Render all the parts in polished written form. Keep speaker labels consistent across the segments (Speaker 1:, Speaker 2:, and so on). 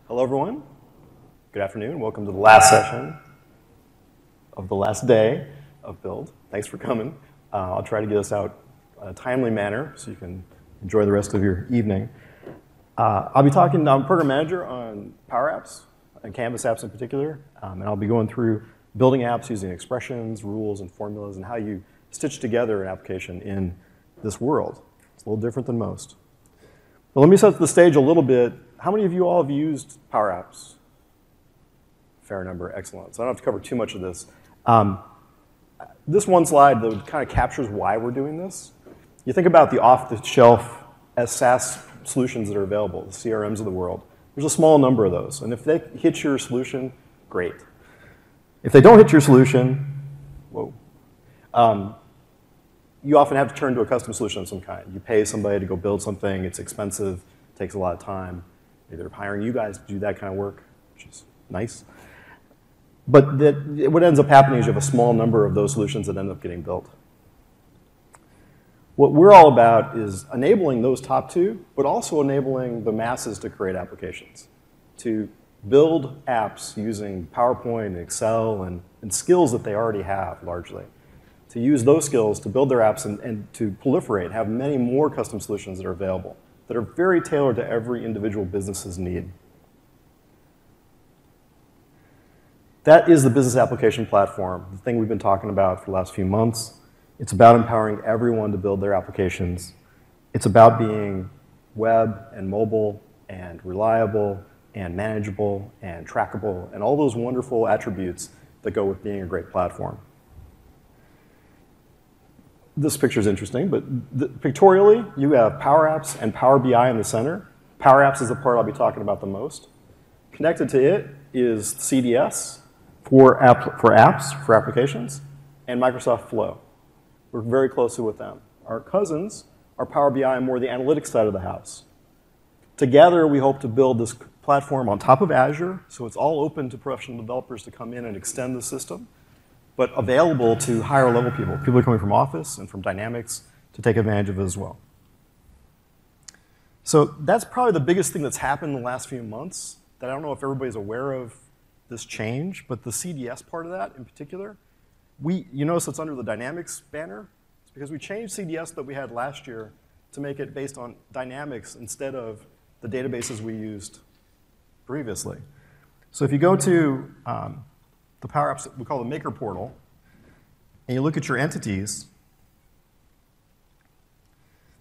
Speaker 1: Hello, everyone. Good afternoon. Welcome to the last session of the last day of Build. Thanks for coming. I'll try to get us out in a timely manner so you can enjoy the rest of your evening. I'll be talking, I'm program manager on PowerApps and Canvas apps in particular, and I'll be going through building apps using expressions, rules, and formulas, and how you stitch together an application in this world. It's a little different than most. But let me set the stage a little bit. How many of you all have used PowerApps? Fair number, excellent. So I don't have to cover too much of this. This one slide that kind of captures why we're doing this. You think about the off-the-shelf SaaS solutions that are available, the CRMs of the world. There's a small number of those. And if they hit your solution, great. If they don't hit your solution, whoa. You often have to turn to a custom solution of some kind. You pay somebody to go build something. It's expensive. It takes a lot of time. Maybe they're hiring you guys to do that kind of work, which is nice. But what ends up happening is you have a small number of those solutions that end up getting built. What we're all about is enabling those top two, but also enabling the masses to create applications, to build apps using PowerPoint and Excel and skills that they already have, largely. To use those skills to build their apps and to proliferate, have many more custom solutions that are available, that are very tailored to every individual business's need. That is the business application platform, the thing we've been talking about for the last few months. It's about empowering everyone to build their applications. It's about being web and mobile and reliable and manageable and trackable and all those wonderful attributes that go with being a great platform. This picture is interesting, but pictorially, you have PowerApps and Power BI in the center. PowerApps is the part I'll be talking about the most. Connected to it is CDS for apps, for applications, and Microsoft Flow. We're very closely with them. Our cousins are Power BI and more the analytics side of the house. Together, we hope to build this platform on top of Azure, so it's all open to professional developers to come in and extend the system, but available to higher level people. People are coming from Office and from Dynamics to take advantage of it as well. So that's probably the biggest thing that's happened in the last few months that I don't know if everybody's aware of this change, but the CDS part of that in particular, you notice it's under the Dynamics banner. It's because we changed CDS that we had last year to make it based on Dynamics instead of the databases we used previously. So if you go to the PowerApps that we call the Maker Portal, and you look at your entities,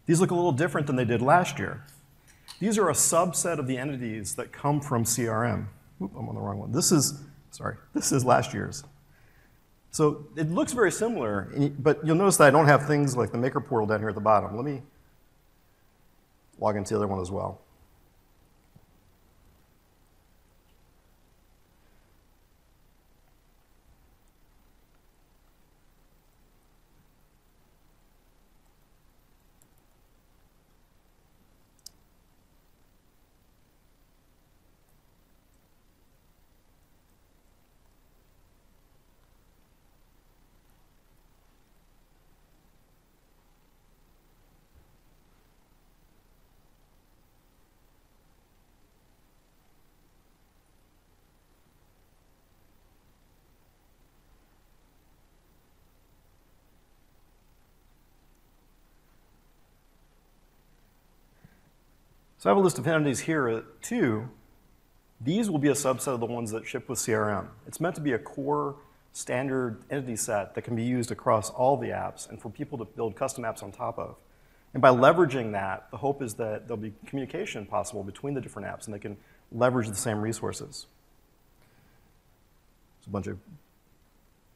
Speaker 1: these look a little different than they did last year. These are a subset of the entities that come from CRM. Oop, I'm on the wrong one. This is last year's. So it looks very similar, but you'll notice that I don't have things like the Maker Portal down here at the bottom. Let me log into the other one as well. So I have a list of entities here too. These will be a subset of the ones that ship with CRM. It's meant to be a core standard entity set that can be used across all the apps and for people to build custom apps on top of. And by leveraging that, the hope is that there'll be communication possible between the different apps and they can leverage the same resources. There's a bunch of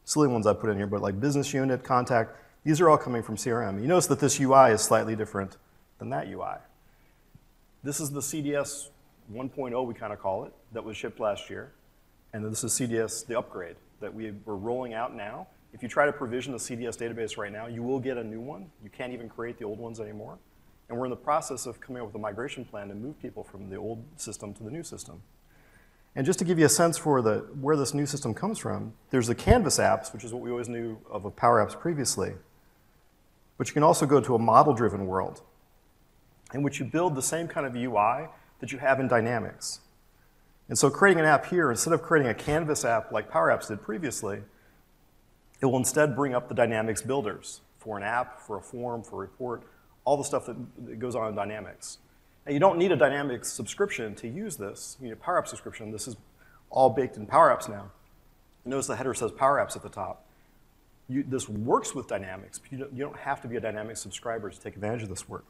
Speaker 1: silly ones I put in here, but like business unit, contact, these are all coming from CRM. You notice that this UI is slightly different than that UI. This is the CDS 1.0, we kind of call it, that was shipped last year. And this is CDS, the upgrade, that we're rolling out now. If you try to provision the CDS database right now, you will get a new one. You can't even create the old ones anymore. And we're in the process of coming up with a migration plan to move people from the old system to the new system. And just to give you a sense for where this new system comes from, there's the Canvas apps, which is what we always knew of PowerApps previously. But you can also go to a model-driven world in which you build the same kind of UI that you have in Dynamics. And so creating an app here, instead of creating a Canvas app like PowerApps did previously, it will instead bring up the Dynamics builders for an app, for a form, for a report, all the stuff that goes on in Dynamics. Now, you don't need a Dynamics subscription to use this. You need a PowerApps subscription. This is all baked in PowerApps now. Notice the header says PowerApps at the top. This works with Dynamics, but you don't have to be a Dynamics subscriber to take advantage of this work.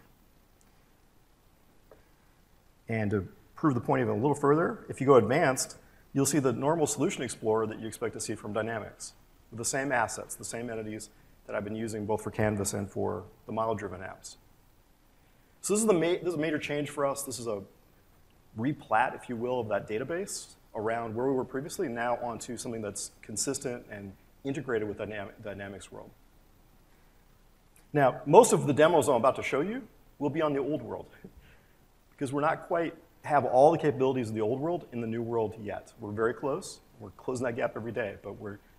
Speaker 1: And to prove the point even a little further, if you go advanced, you'll see the normal Solution Explorer that you expect to see from Dynamics, with the same assets, the same entities that I've been using both for Canvas and for the model-driven apps. So this is a major change for us. This is a replat, if you will, of that database around where we were previously, now onto something that's consistent and integrated with Dynamics world. Now, most of the demos I'm about to show you will be on the old world, because we're not quite have all the capabilities of the old world in the new world yet. We're very close. We're closing that gap every day, but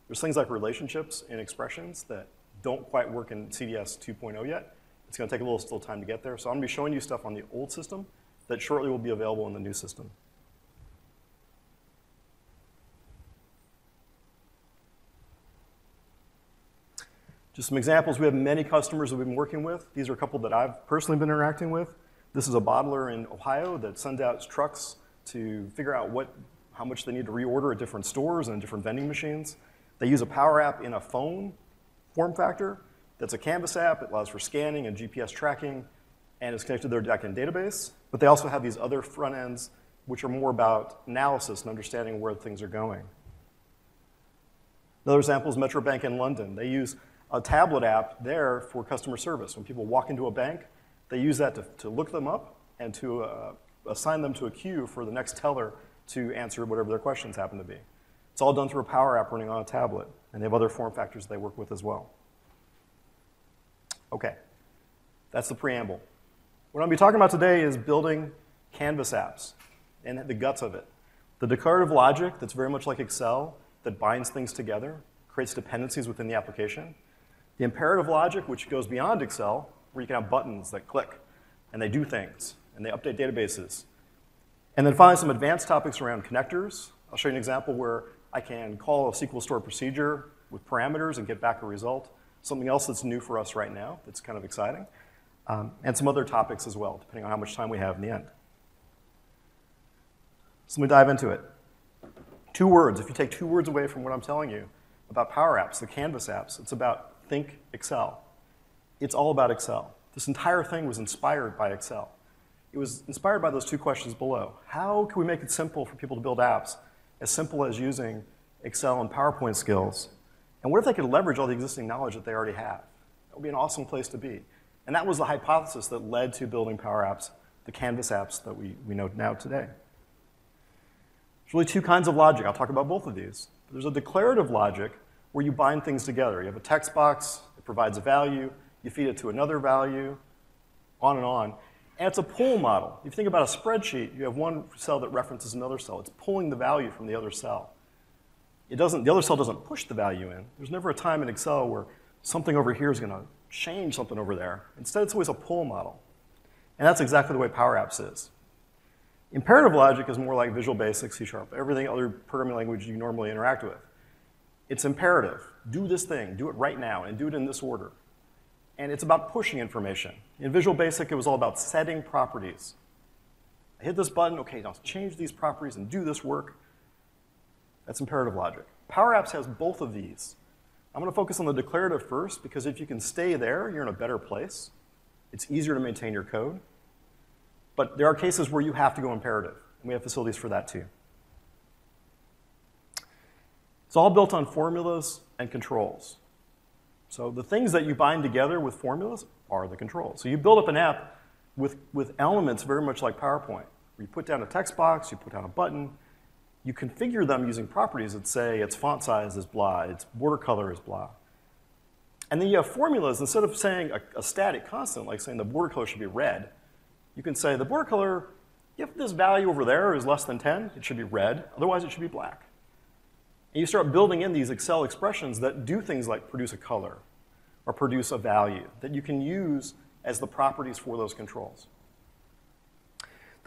Speaker 1: there's things like relationships and expressions that don't quite work in CDS 2.0 yet. It's going to take a little still time to get there. So I'm going to be showing you stuff on the old system that shortly will be available in the new system. Just some examples. We have many customers that we've been working with. These are a couple that I've personally been interacting with. This is a bottler in Ohio that sends out trucks to figure out how much they need to reorder at different stores and different vending machines. They use a Power App in a phone form factor that's a Canvas app. It allows for scanning and GPS tracking, and it's connected to their backend database. But they also have these other front ends, which are more about analysis and understanding where things are going. Another example is Metro Bank in London. They use a tablet app there for customer service. When people walk into a bank, they use that to look them up and to assign them to a queue for the next teller to answer whatever their questions happen to be. It's all done through a Power App running on a tablet, and they have other form factors they work with as well. Okay, that's the preamble. What I'll be talking about today is building Canvas apps and the guts of it. The declarative logic that's very much like Excel that binds things together, creates dependencies within the application. The imperative logic, which goes beyond Excel, where you can have buttons that click, and they do things, and they update databases. And then finally, some advanced topics around connectors. I'll show you an example where I can call a SQL store procedure with parameters and get back a result. Something else that's new for us right now that's kind of exciting. And some other topics as well, depending on how much time we have in the end. So let me dive into it. 2 words. If you take 2 words away from what I'm telling you about PowerApps, the Canvas apps, it's about think Excel. It's all about Excel. This entire thing was inspired by Excel. It was inspired by those 2 questions below. How can we make it simple for people to build apps, as simple as using Excel and PowerPoint skills? And what if they could leverage all the existing knowledge that they already have? That would be an awesome place to be. And that was the hypothesis that led to building PowerApps, the Canvas apps that we know now today. There's really 2 kinds of logic. I'll talk about both of these. There's a declarative logic where you bind things together. You have a text box, it provides a value, you feed it to another value, on and on. And it's a pull model. If you think about a spreadsheet, you have one cell that references another cell. It's pulling the value from the other cell. The other cell doesn't push the value in. There's never a time in Excel where something over here is going to change something over there. Instead, it's always a pull model. And that's exactly the way PowerApps is. Imperative logic is more like Visual Basic, C#, everything other programming language you normally interact with. It's imperative. Do this thing. Do it right now, and do it in this order. And it's about pushing information. In Visual Basic, it was all about setting properties. I hit this button, okay, now change these properties and do this work. That's imperative logic. PowerApps has both of these. I'm going to focus on the declarative first, because if you can stay there, you're in a better place. It's easier to maintain your code. But there are cases where you have to go imperative, and we have facilities for that too. It's all built on formulas and controls. So the things that you bind together with formulas are the controls. So you build up an app with elements very much like PowerPoint, where you put down a text box, you put down a button, you configure them using properties that say its font size is blah, its border color is blah. And then you have formulas. Instead of saying a static constant, like saying the border color should be red, you can say the border color, if this value over there is less than 10, it should be red, otherwise it should be black. And you start building in these Excel expressions that do things like produce a color or produce a value that you can use as the properties for those controls.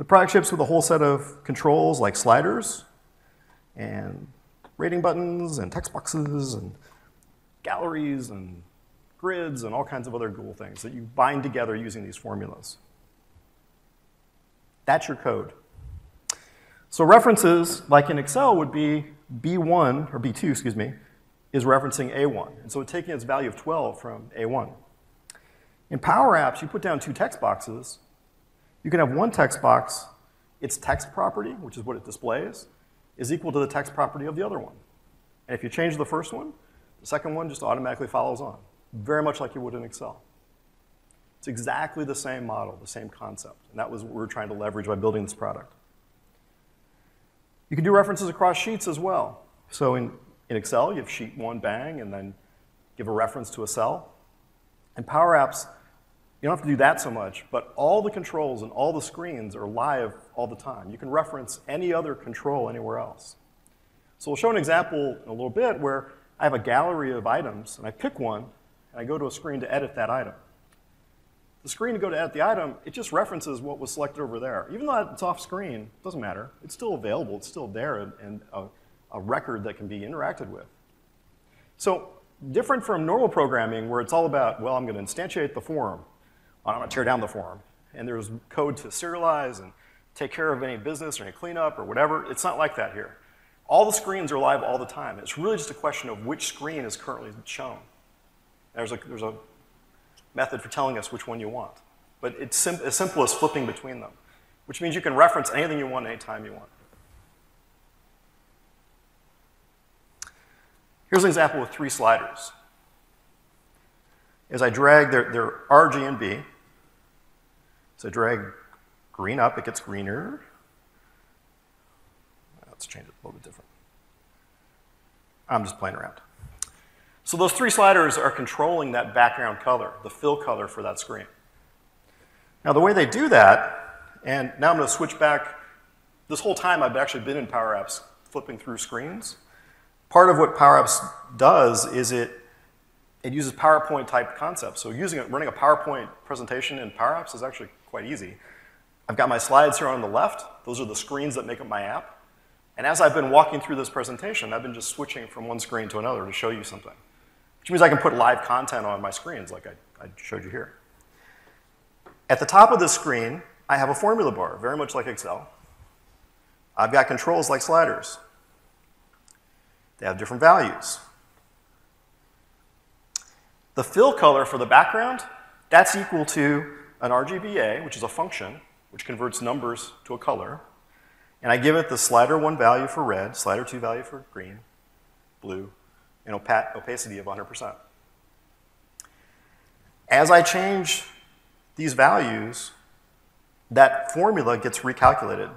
Speaker 1: The product ships with a whole set of controls like sliders and rating buttons and text boxes and galleries and grids and all kinds of other cool things that you bind together using these formulas. That's your code. So references, like in Excel, would be B1, or B2, excuse me, is referencing A1. And so it's taking its value of 12 from A1. In PowerApps, you put down two text boxes. You can have one text box, its text property, which is what it displays, is equal to the text property of the other one. And if you change the first one, the second one just automatically follows on, very much like you would in Excel. It's exactly the same model, the same concept. And that was what we were trying to leverage by building this product. You can do references across sheets as well. So in Excel, you have sheet 1, bang, and then give a reference to a cell. In PowerApps, you don't have to do that so much, but all the controls and all the screens are live all the time. You can reference any other control anywhere else. So we'll show an example in a little bit where I have a gallery of items, and I pick one, and I go to a screen to edit that item. The screen to go to edit the item, it just references what was selected over there. Even though it's off screen, it doesn't matter. It's still available. It's still there, and a record that can be interacted with. So different from normal programming where it's all about, well, I'm going to instantiate the form. I'm going to tear down the form. And there's code to serialize and take care of any business or any cleanup or whatever. It's not like that here. All the screens are live all the time. It's really just a question of which screen is currently shown. There's a method for telling us which one you want. But it's as simple as flipping between them, which means you can reference anything you want anytime you want. Here's an example with 3 sliders. As I drag, they're R, G, and B. So I drag green up, it gets greener. Let's change it a little bit different. I'm just playing around. So those 3 sliders are controlling that background color, the fill color for that screen. Now the way they do that, and now I'm going to switch back. This whole time I've actually been in PowerApps flipping through screens. Part of what PowerApps does is it uses PowerPoint type concepts. So running a PowerPoint presentation in PowerApps is actually quite easy. I've got my slides here on the left. Those are the screens that make up my app. And as I've been walking through this presentation, I've been just switching from one screen to another to show you something. Which means I can put live content on my screens like I showed you here. At the top of this screen, I have a formula bar, very much like Excel. I've got controls like sliders. They have different values. The fill color for the background, that's equal to an RGBA, which is a function, which converts numbers to a color. And I give it the slider 1 value for red, slider 2 value for green, blue, and opacity of 100%. As I change these values, that formula gets recalculated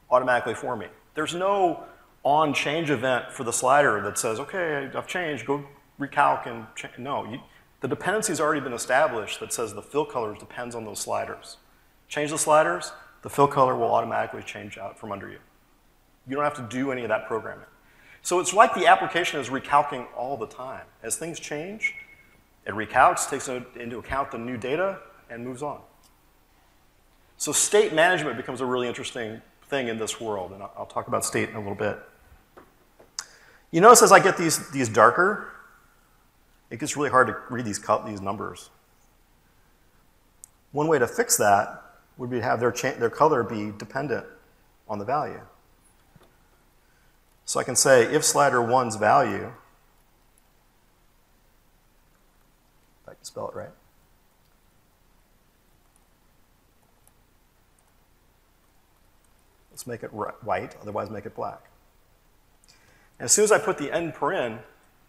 Speaker 1: automatically for me. There's no on change event for the slider that says, okay, I've changed, go recalc and change. No, the dependency's already been established that says the fill color depends on those sliders. Change the sliders, the fill color will automatically change out from under you. You don't have to do any of that programming. So it's like the application is recalcing all the time. As things change, it recalcs, takes into account the new data, and moves on. So state management becomes a really interesting thing in this world, and I'll talk about state in a little bit. You notice as I get these darker, it gets really hard to read these numbers. One way to fix that would be to have their color be dependent on the value. So I can say if slider 1's value, if I can spell it right, let's make it white, otherwise make it black. And as soon as I put the end paren,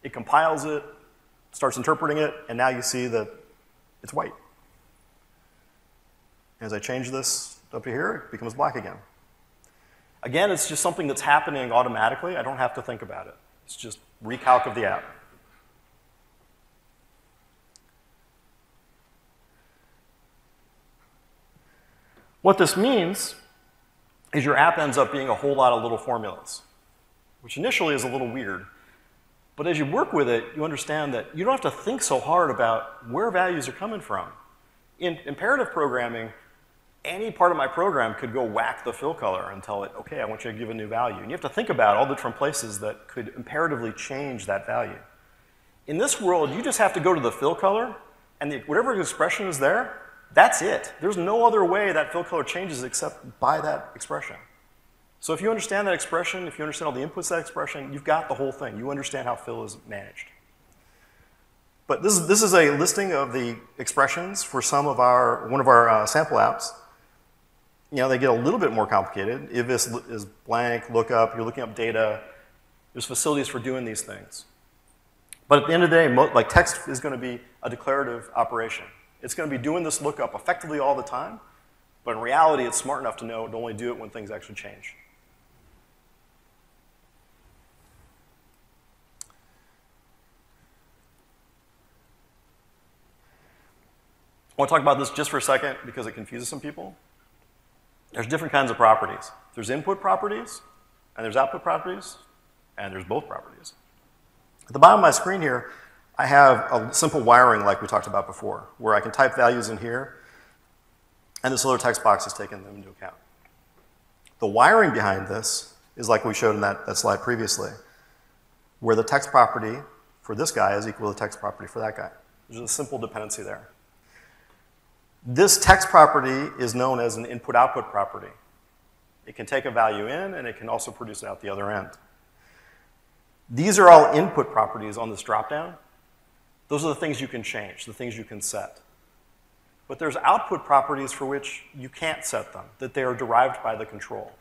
Speaker 1: it compiles it, starts interpreting it, and now you see that it's white. As I change this up here, it becomes black again. Again, it's just something that's happening automatically. I don't have to think about it. It's just recalc of the app. What this means is your app ends up being a whole lot of little formulas, which initially is a little weird. But as you work with it, you understand that you don't have to think so hard about where values are coming from. In imperative programming, any part of my program could go whack the fill color and tell it, okay, I want you to give a new value. And you have to think about all the different places that could imperatively change that value. In this world, you just have to go to the fill color, and whatever expression is there, that's it. There's no other way that fill color changes except by that expression. So if you understand that expression, if you understand all the inputs to that expression, you've got the whole thing. You understand how fill is managed. But this is a listing of the expressions for one of our sample apps. You know, they get a little bit more complicated. If this is blank, lookup, you're looking up data. There's facilities for doing these things. But at the end of the day, like text is going to be a declarative operation. It's going to be doing this lookup effectively all the time, but in reality, it's smart enough to know to only do it when things actually change. I want to talk about this just for a second because it confuses some people. There's different kinds of properties. There's input properties, and there's output properties, and there's both properties. At the bottom of my screen here, I have a simple wiring like we talked about before, where I can type values in here, and this little text box is taking them into account. The wiring behind this is like we showed in that slide previously, where the text property for this guy is equal to the text property for that guy. There's a simple dependency there. This text property is known as an input-output property. It can take a value in, and it can also produce it out the other end. These are all input properties on this dropdown. Those are the things you can change, the things you can set. But there's output properties for which you can't set them, that they are derived by the control.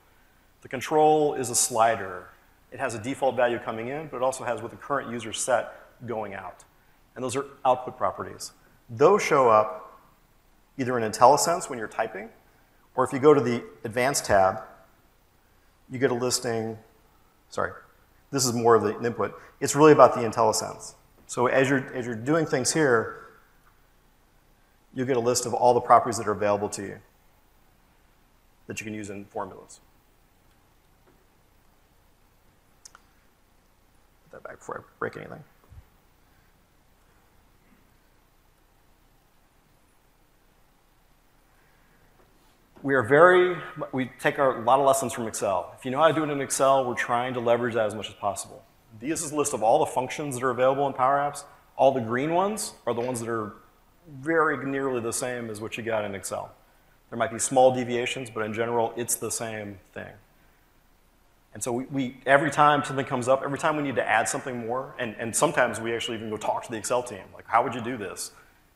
Speaker 1: The control is a slider. It has a default value coming in, but it also has what the current user set going out. And those are output properties. Those show up either in IntelliSense when you're typing, or if you go to the Advanced tab, you get a listing, sorry, this is more of the input. It's really about the IntelliSense. So as you're doing things here, you get a list of all the properties that are available to you that you can use in formulas. Put that back before I break anything. We take a lot of lessons from Excel. If you know how to do it in Excel, we're trying to leverage that as much as possible. This is a list of all the functions that are available in PowerApps. All the green ones are the ones that are very nearly the same as what you got in Excel. There might be small deviations, but in general, it's the same thing. And so every time something comes up, every time we need to add something more, and sometimes we actually even go talk to the Excel team, like, how would you do this?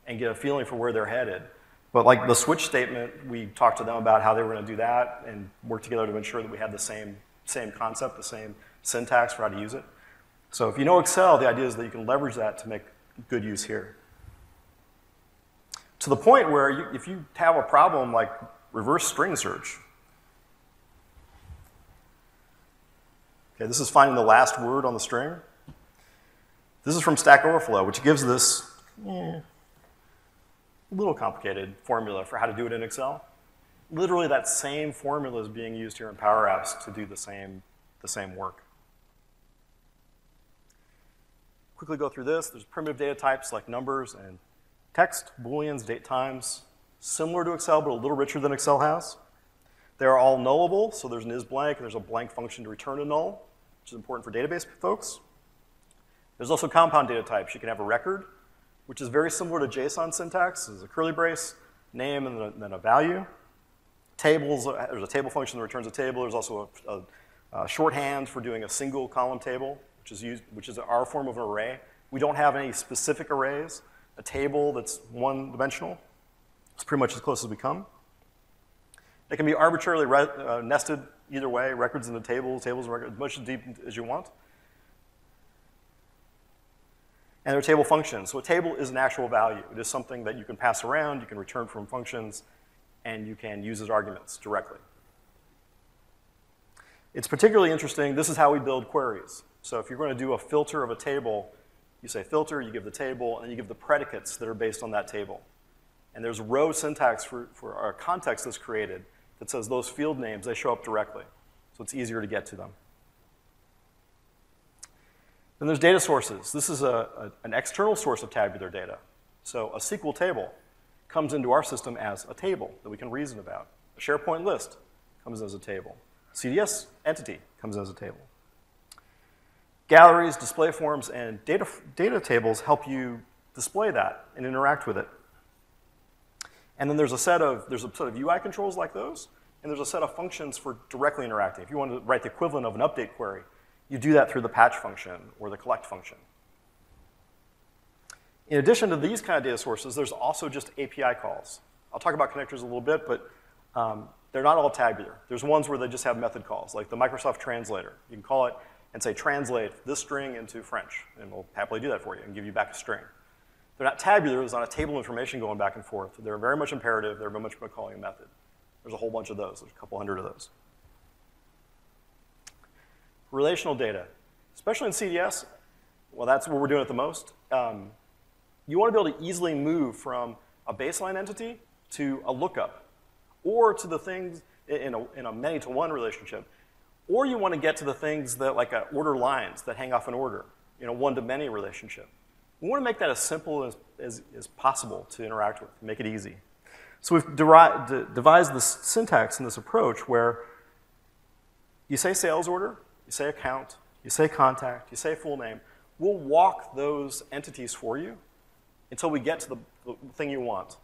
Speaker 1: And get a feeling for where they're headed. But like the switch statement, we talked to them about how they were going to do that and work together to ensure that we had the same concept, the same syntax for how to use it. So if you know Excel, the idea is that you can leverage that to make good use here. To the point where if you have a problem like reverse string search, okay, this is finding the last word on the string. This is from Stack Overflow, which gives this little complicated formula for how to do it in Excel. Literally that same formula is being used here in PowerApps to do the same work. Quickly go through this. There's primitive data types like numbers and text, booleans, date times, similar to Excel, but a little richer than Excel has. They're all nullable, so there's an isBlank, and there's a blank function to return a null, which is important for database folks. There's also compound data types. You can have a record, which is very similar to JSON syntax. There's a curly brace, name, and then a value. Tables, there's a table function that returns a table. There's also a shorthand for doing a single column table, which is our form of an array. We don't have any specific arrays. A table that's one-dimensional. It's pretty much as close as we come. They can be arbitrarily nested either way, records in the tables and records, as much as deep as you want. And they're table functions. So a table is an actual value. It is something that you can pass around, you can return from functions, and you can use as arguments directly. It's particularly interesting. This is how we build queries. So if you're going to do a filter of a table, you say filter, you give the table, and you give the predicates that are based on that table. And there's row syntax for our context that's created that says those field names, they show up directly. So it's easier to get to them. Then there's data sources. This is an external source of tabular data. So a SQL table comes into our system as a table that we can reason about. A SharePoint list comes as a table. A CDS entity comes as a table. Galleries, display forms, and data tables help you display that and interact with it. And then there's a set of UI controls like those, and there's a set of functions for directly interacting. If you want to write the equivalent of an update query, you do that through the patch function or the collect function. In addition to these kind of data sources, there's also just API calls. I'll talk about connectors a little bit, but they're not all tabular. There's ones where they just have method calls, like the Microsoft Translator. You can call it and say, translate this string into French, and we'll happily do that for you and give you back a string. They're not tabular. There's not a table of information going back and forth. They're very much imperative. They're very much about calling a method. There's a whole bunch of those. There's a couple hundred of those. Relational data, especially in CDS, well, that's where we're doing it the most. You want to be able to easily move from a baseline entity to a lookup, or to the things in a many-to-one relationship, or you want to get to the things that, like order lines that hang off an order, one-to-many relationship. We want to make that as simple as possible to interact with, make it easy. So we've devised this syntax and this approach where you say sales order, you say account, you say contact, you say full name. We'll walk those entities for you until we get to the thing you want.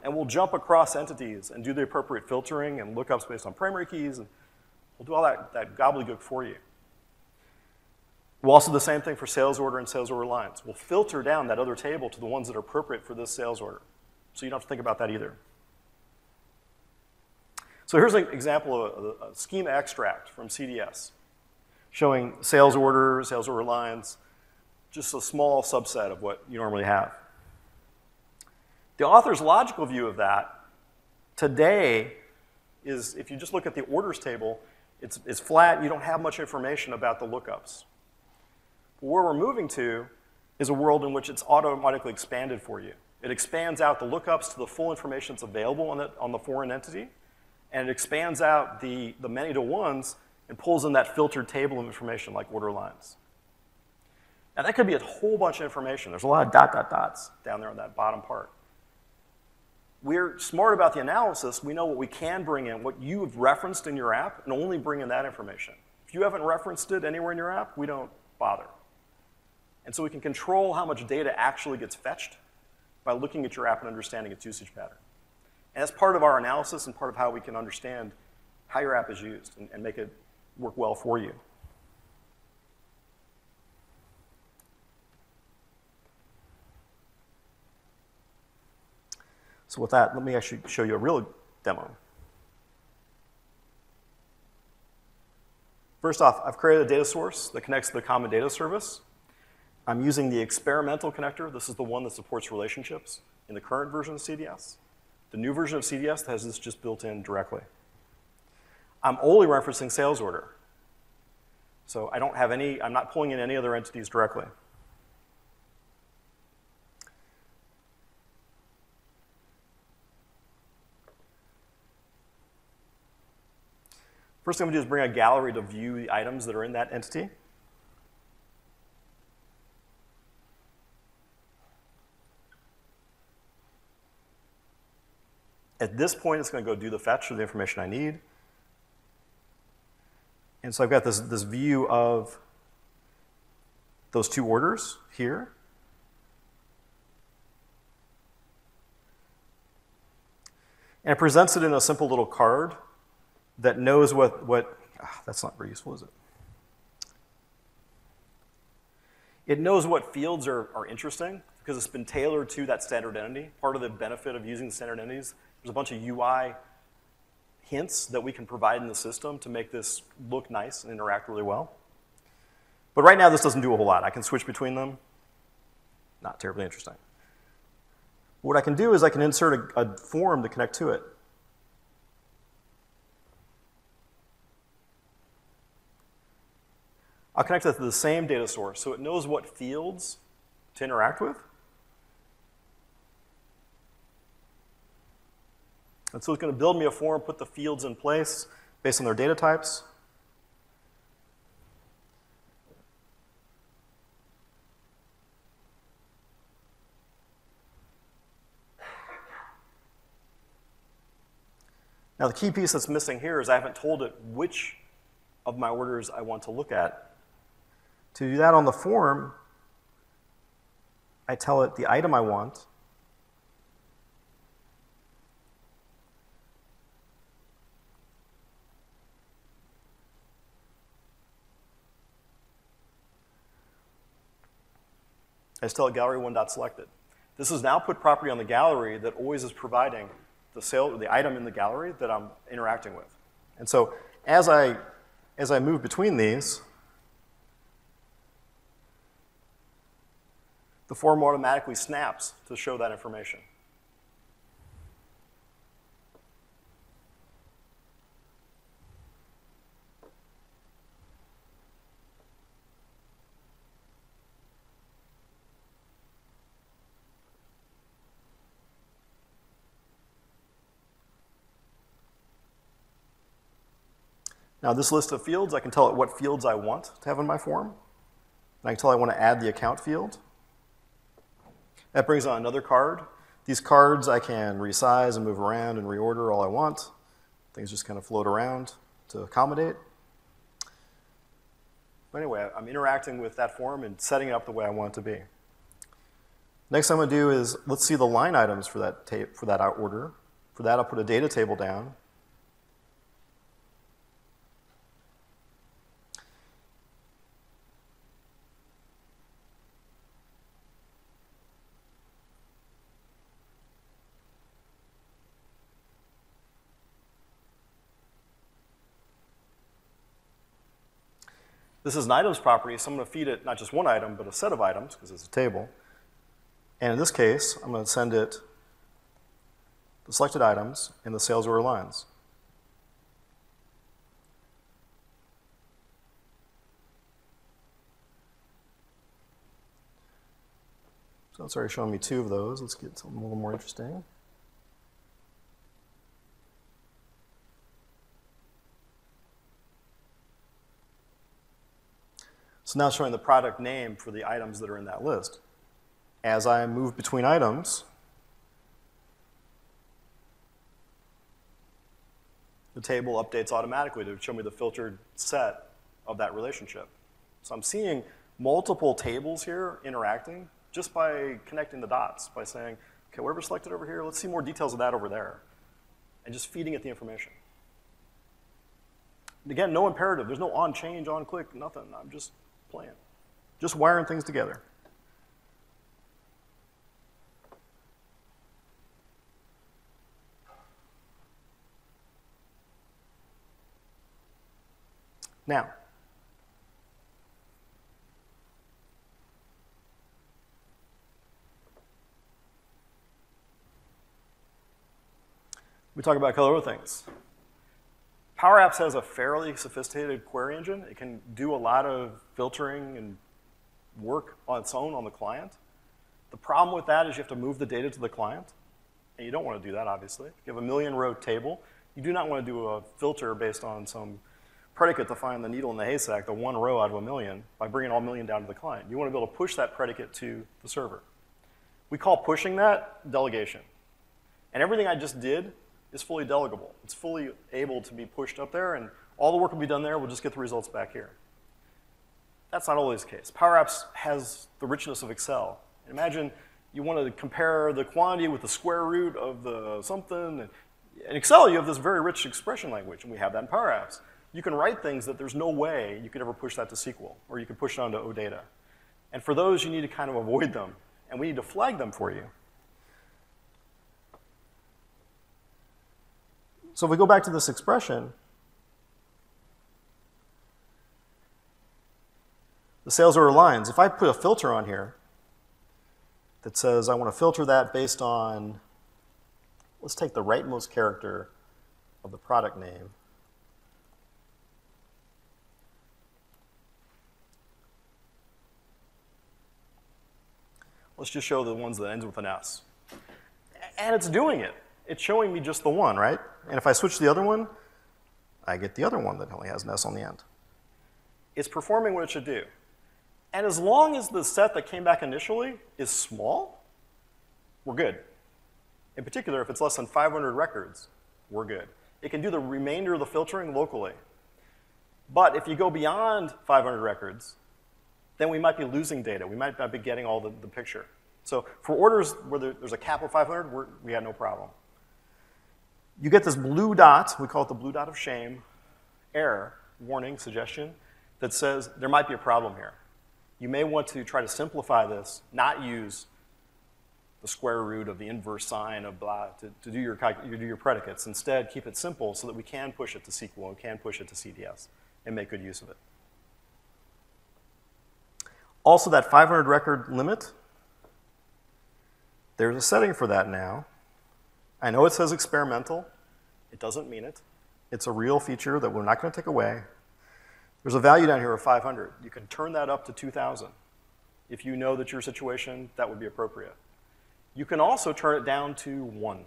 Speaker 1: And we'll jump across entities and do the appropriate filtering and lookups based on primary keys, and we'll do all that gobbledygook for you. We'll also do the same thing for sales order and sales order lines. We'll filter down that other table to the ones that are appropriate for this sales order. So you don't have to think about that either. So here's an example of a schema extract from CDS showing sales order lines, just a small subset of what you normally have. The author's logical view of that today is, if you just look at the orders table, it's flat. You don't have much information about the lookups. But where we're moving to is a world in which it's automatically expanded for you. It expands out the lookups to the full information that's available on the foreign entity, and it expands out the many-to-ones and pulls in that filtered table of information like order lines. Now that could be a whole bunch of information. There's a lot of dots down there on that bottom part. We're smart about the analysis. We know what we can bring in, what you have referenced in your app, and only bring in that information. If you haven't referenced it anywhere in your app, we don't bother. And so we can control how much data actually gets fetched by looking at your app and understanding its usage pattern. And that's part of our analysis and part of how we can understand how your app is used and make it work well for you. So with that, let me actually show you a real demo. First off, I've created a data source that connects to the common data service. I'm using the experimental connector. This is the one that supports relationships in the current version of CDS. The new version of CDS has this just built in directly. I'm only referencing sales order. So I'm not pulling in any other entities directly. First thing I'm going to do is bring a gallery to view the items that are in that entity. At this point, it's going to go do the fetch of the information I need. And so I've got this view of those two orders here. And it presents it in a simple little card that knows that's not very useful, is it? It knows what fields are interesting because it's been tailored to that standard entity. Part of the benefit of using the standard entities, there's a bunch of UI hints that we can provide in the system to make this look nice and interact really well. But right now, this doesn't do a whole lot. I can switch between them. Not terribly interesting. What I can do is I can insert a form to connect to it. I'll connect it to the same data source, so it knows what fields to interact with. And so it's going to build me a form, put the fields in place based on their data types. Now the key piece that's missing here is I haven't told it which of my orders I want to look at. To do that on the form, I tell it the item I want, I just tell it gallery1.selected. This is now put property on the gallery that always is providing the item in the gallery that I'm interacting with. And so as I move between these, the form automatically snaps to show that information. Now this list of fields, I can tell it what fields I want to have in my form. And I can tell it I want to add the account field. That brings on another card. These cards I can resize and move around and reorder all I want. Things just kind of float around to accommodate. But anyway, I'm interacting with that form and setting it up the way I want it to be. Next thing I'm going to do is, let's see the line items for that order. For that, I'll put a data table down. This is an items property, so I'm going to feed it not just one item, but a set of items, because it's a table. And in this case, I'm going to send it the selected items in the sales order lines. So it's already showing me 2 of those. Let's get something a little more interesting. So now it's showing the product name for the items that are in that list. As I move between items, the table updates automatically to show me the filtered set of that relationship. So I'm seeing multiple tables here interacting just by connecting the dots, by saying, okay, whatever selected over here, let's see more details of that over there, and just feeding it the information. And again, no imperative. There's no on change, on click, nothing. I'm just playing, just wiring things together. Now, we talk about a couple other things. PowerApps has a fairly sophisticated query engine. It can do a lot of filtering and work on its own on the client. The problem with that is you have to move the data to the client, and you don't want to do that, obviously. If you have a 1,000,000-row table, you do not want to do a filter based on some predicate to find the needle in the haystack, the 1 row out of 1,000,000, by bringing all 1,000,000 down to the client. You want to be able to push that predicate to the server. We call pushing that delegation. And everything I just did is fully delegable. It's fully able to be pushed up there, and all the work will be done there. We'll just get the results back here. That's not always the case. PowerApps has the richness of Excel. Imagine you want to compare the quantity with the square root of the something. In Excel, you have this very rich expression language, and we have that in PowerApps. You can write things that there's no way you could ever push that to SQL, or you could push it onto OData. And for those, you need to kind of avoid them, and we need to flag them for you. So if we go back to this expression, the sales order lines, if I put a filter on here that says I want to filter that based on, let's take the rightmost character of the product name. Let's just show the ones that ends with an S. And it's doing it. It's showing me just the one, right? And if I switch to the other one, I get the other one that only has an S on the end. It's performing what it should do. And as long as the set that came back initially is small, we're good. In particular, if it's less than 500 records, we're good. It can do the remainder of the filtering locally. But if you go beyond 500 records, then we might be losing data. We might not be getting all the picture. So for orders where there's a cap of 500, we had no problem. You get this blue dot, we call it the blue dot of shame, error, warning, suggestion, that says there might be a problem here. You may want to try to simplify this, not use the square root of the inverse sign of blah to do your predicates. Instead, keep it simple so that we can push it to SQL and can push it to CDS and make good use of it. Also, that 500 record limit, there's a setting for that now. I know it says experimental. It doesn't mean it. It's a real feature that we're not going to take away. There's a value down here of 500. You can turn that up to 2,000. If you know that your situation, that would be appropriate. You can also turn it down to 1,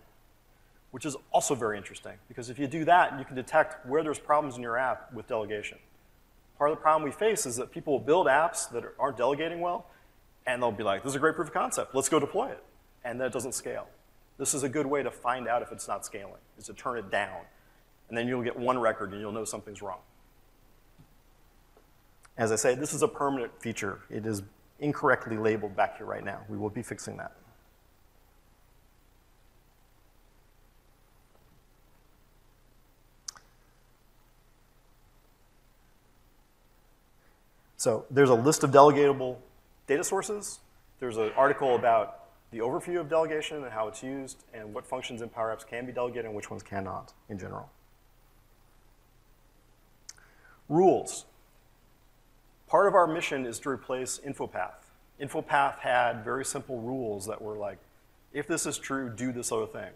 Speaker 1: which is also very interesting, because if you do that, you can detect where there's problems in your app with delegation. Part of the problem we face is that people will build apps that aren't delegating well, and they'll be like, this is a great proof of concept, let's go deploy it. And then it doesn't scale. This is a good way to find out if it's not scaling, is to turn it down. And then you'll get 1 record and you'll know something's wrong. As I say, this is a permanent feature. It is incorrectly labeled back here right now. We will be fixing that. So there's a list of delegatable data sources. There's an article about the overview of delegation and how it's used and what functions in PowerApps can be delegated and which ones cannot in general. Rules. Part of our mission is to replace InfoPath. InfoPath had very simple rules that were like, if this is true, do this other thing.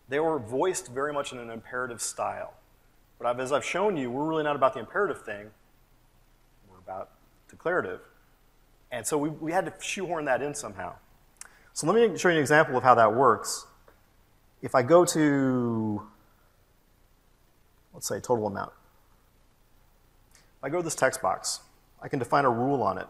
Speaker 1: They were voiced very much in an imperative style. But as I've shown you, we're really not about the imperative thing. We're about declarative. And so we had to shoehorn that in somehow. So let me show you an example of how that works. If I go to, let's say, total amount. If I go to this text box, I can define a rule on it.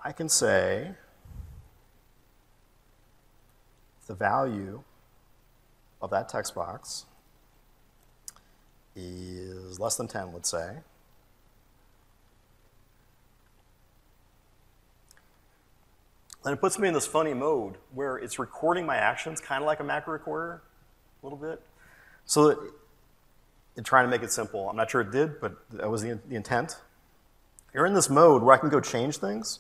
Speaker 1: I can say the value of that text box is less than 10, let's say. Then it puts me in this funny mode where it's recording my actions, kind of like a macro recorder, a little bit. So that in trying to make it simple, I'm not sure it did, but that was the intent. You're in this mode where I can go change things.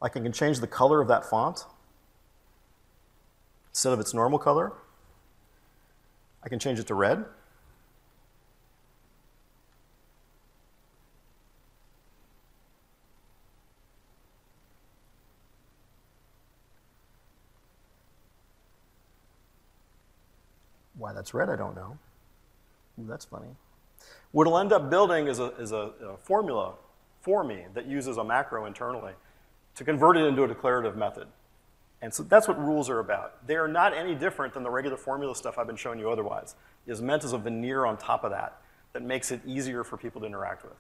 Speaker 1: Like I can change the color of that font instead of its normal color. I can change it to red. Why that's red, I don't know. Ooh, that's funny. What it'll end up building is a formula for me that uses a macro internally to convert it into a declarative method. And so that's what rules are about. They are not any different than the regular formula stuff I've been showing you otherwise. It is meant as a veneer on top of that that makes it easier for people to interact with.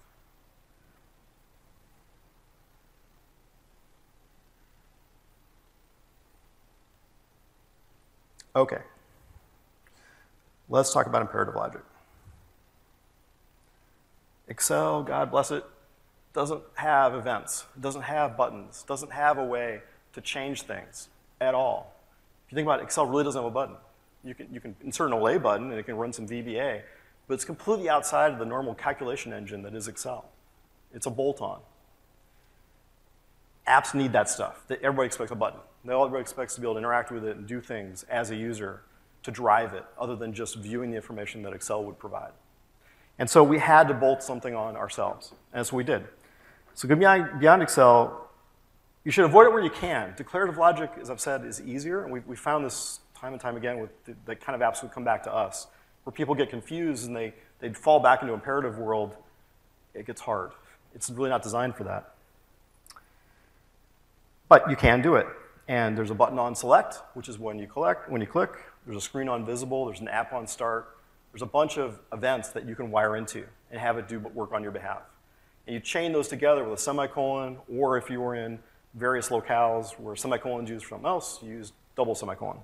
Speaker 1: Okay. Let's talk about imperative logic. Excel, God bless it, doesn't have events, doesn't have buttons, doesn't have a way to change things at all. If you think about it, Excel really doesn't have a button. You can insert an OLE button and it can run some VBA, but it's completely outside of the normal calculation engine that is Excel. It's a bolt-on. Apps need that stuff. Everybody expects a button. Everybody expects to be able to interact with it and do things as a user to drive it, other than just viewing the information that Excel would provide. And so we had to bolt something on ourselves, and that's what we did. So beyond Excel, you should avoid it where you can. Declarative logic, as I've said, is easier, and we found this time and time again with the kind of apps that come back to us, where people get confused and they'd fall back into imperative world. It gets hard. It's really not designed for that. But you can do it. And there's a button on select, which is when you click. There's a screen on visible. There's an app on start. There's a bunch of events that you can wire into and have it do work on your behalf. And you chain those together with a semicolon, or if you were in various locales where semicolons used for something else, you use double semicolon.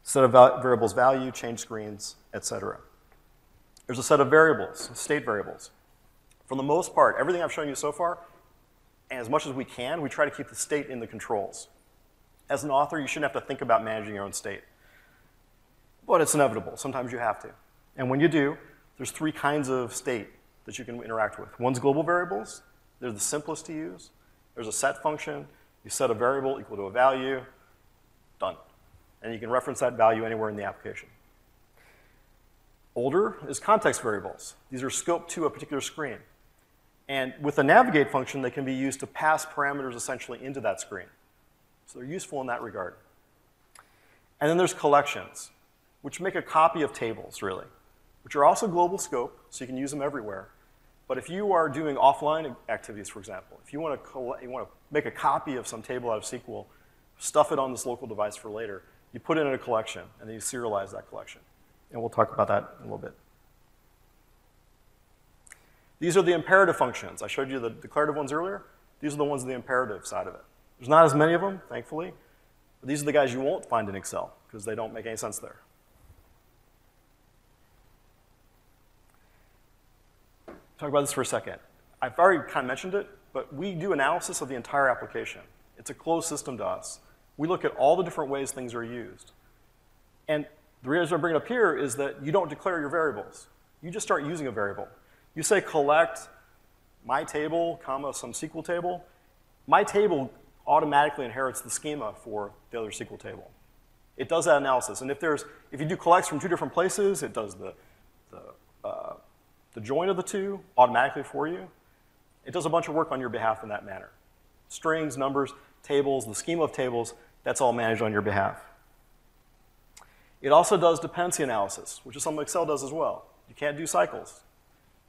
Speaker 1: Set of variables value, change screens, etc. There's a set of variables, state variables. For the most part, everything I've shown you so far, and as much as we can, we try to keep the state in the controls. As an author, you shouldn't have to think about managing your own state. But it's inevitable. Sometimes you have to. And when you do, there's 3 kinds of state that you can interact with. One's global variables. They're the simplest to use. There's a set function. You set a variable equal to a value. Done. And you can reference that value anywhere in the application. Older is context variables. These are scoped to a particular screen. And with the navigate function, they can be used to pass parameters essentially into that screen. So they're useful in that regard. And then there's collections, which make a copy of tables, really, which are also global scope, so you can use them everywhere. But if you are doing offline activities, for example, if you want to make a copy of some table out of SQL, stuff it on this local device for later, you put it in a collection, and then you serialize that collection. And we'll talk about that in a little bit. These are the imperative functions. I showed you the declarative ones earlier. These are the ones on the imperative side of it. There's not as many of them, thankfully. But these are the guys you won't find in Excel, because they don't make any sense there. Talk about this for a second. I've already kind of mentioned it, but we do analysis of the entire application. It's a closed system to us. We look at all the different ways things are used. And the reason I bring it up here is that you don't declare your variables. You just start using a variable. You say collect my table, comma, some SQL table. My table automatically inherits the schema for the other SQL table. It does that analysis. And if you do collects from 2 different places, it does the join of the 2 automatically for you. It does a bunch of work on your behalf in that manner. Strings, numbers, tables, the schema of tables, that's all managed on your behalf. It also does dependency analysis, which is something Excel does as well. You can't do cycles.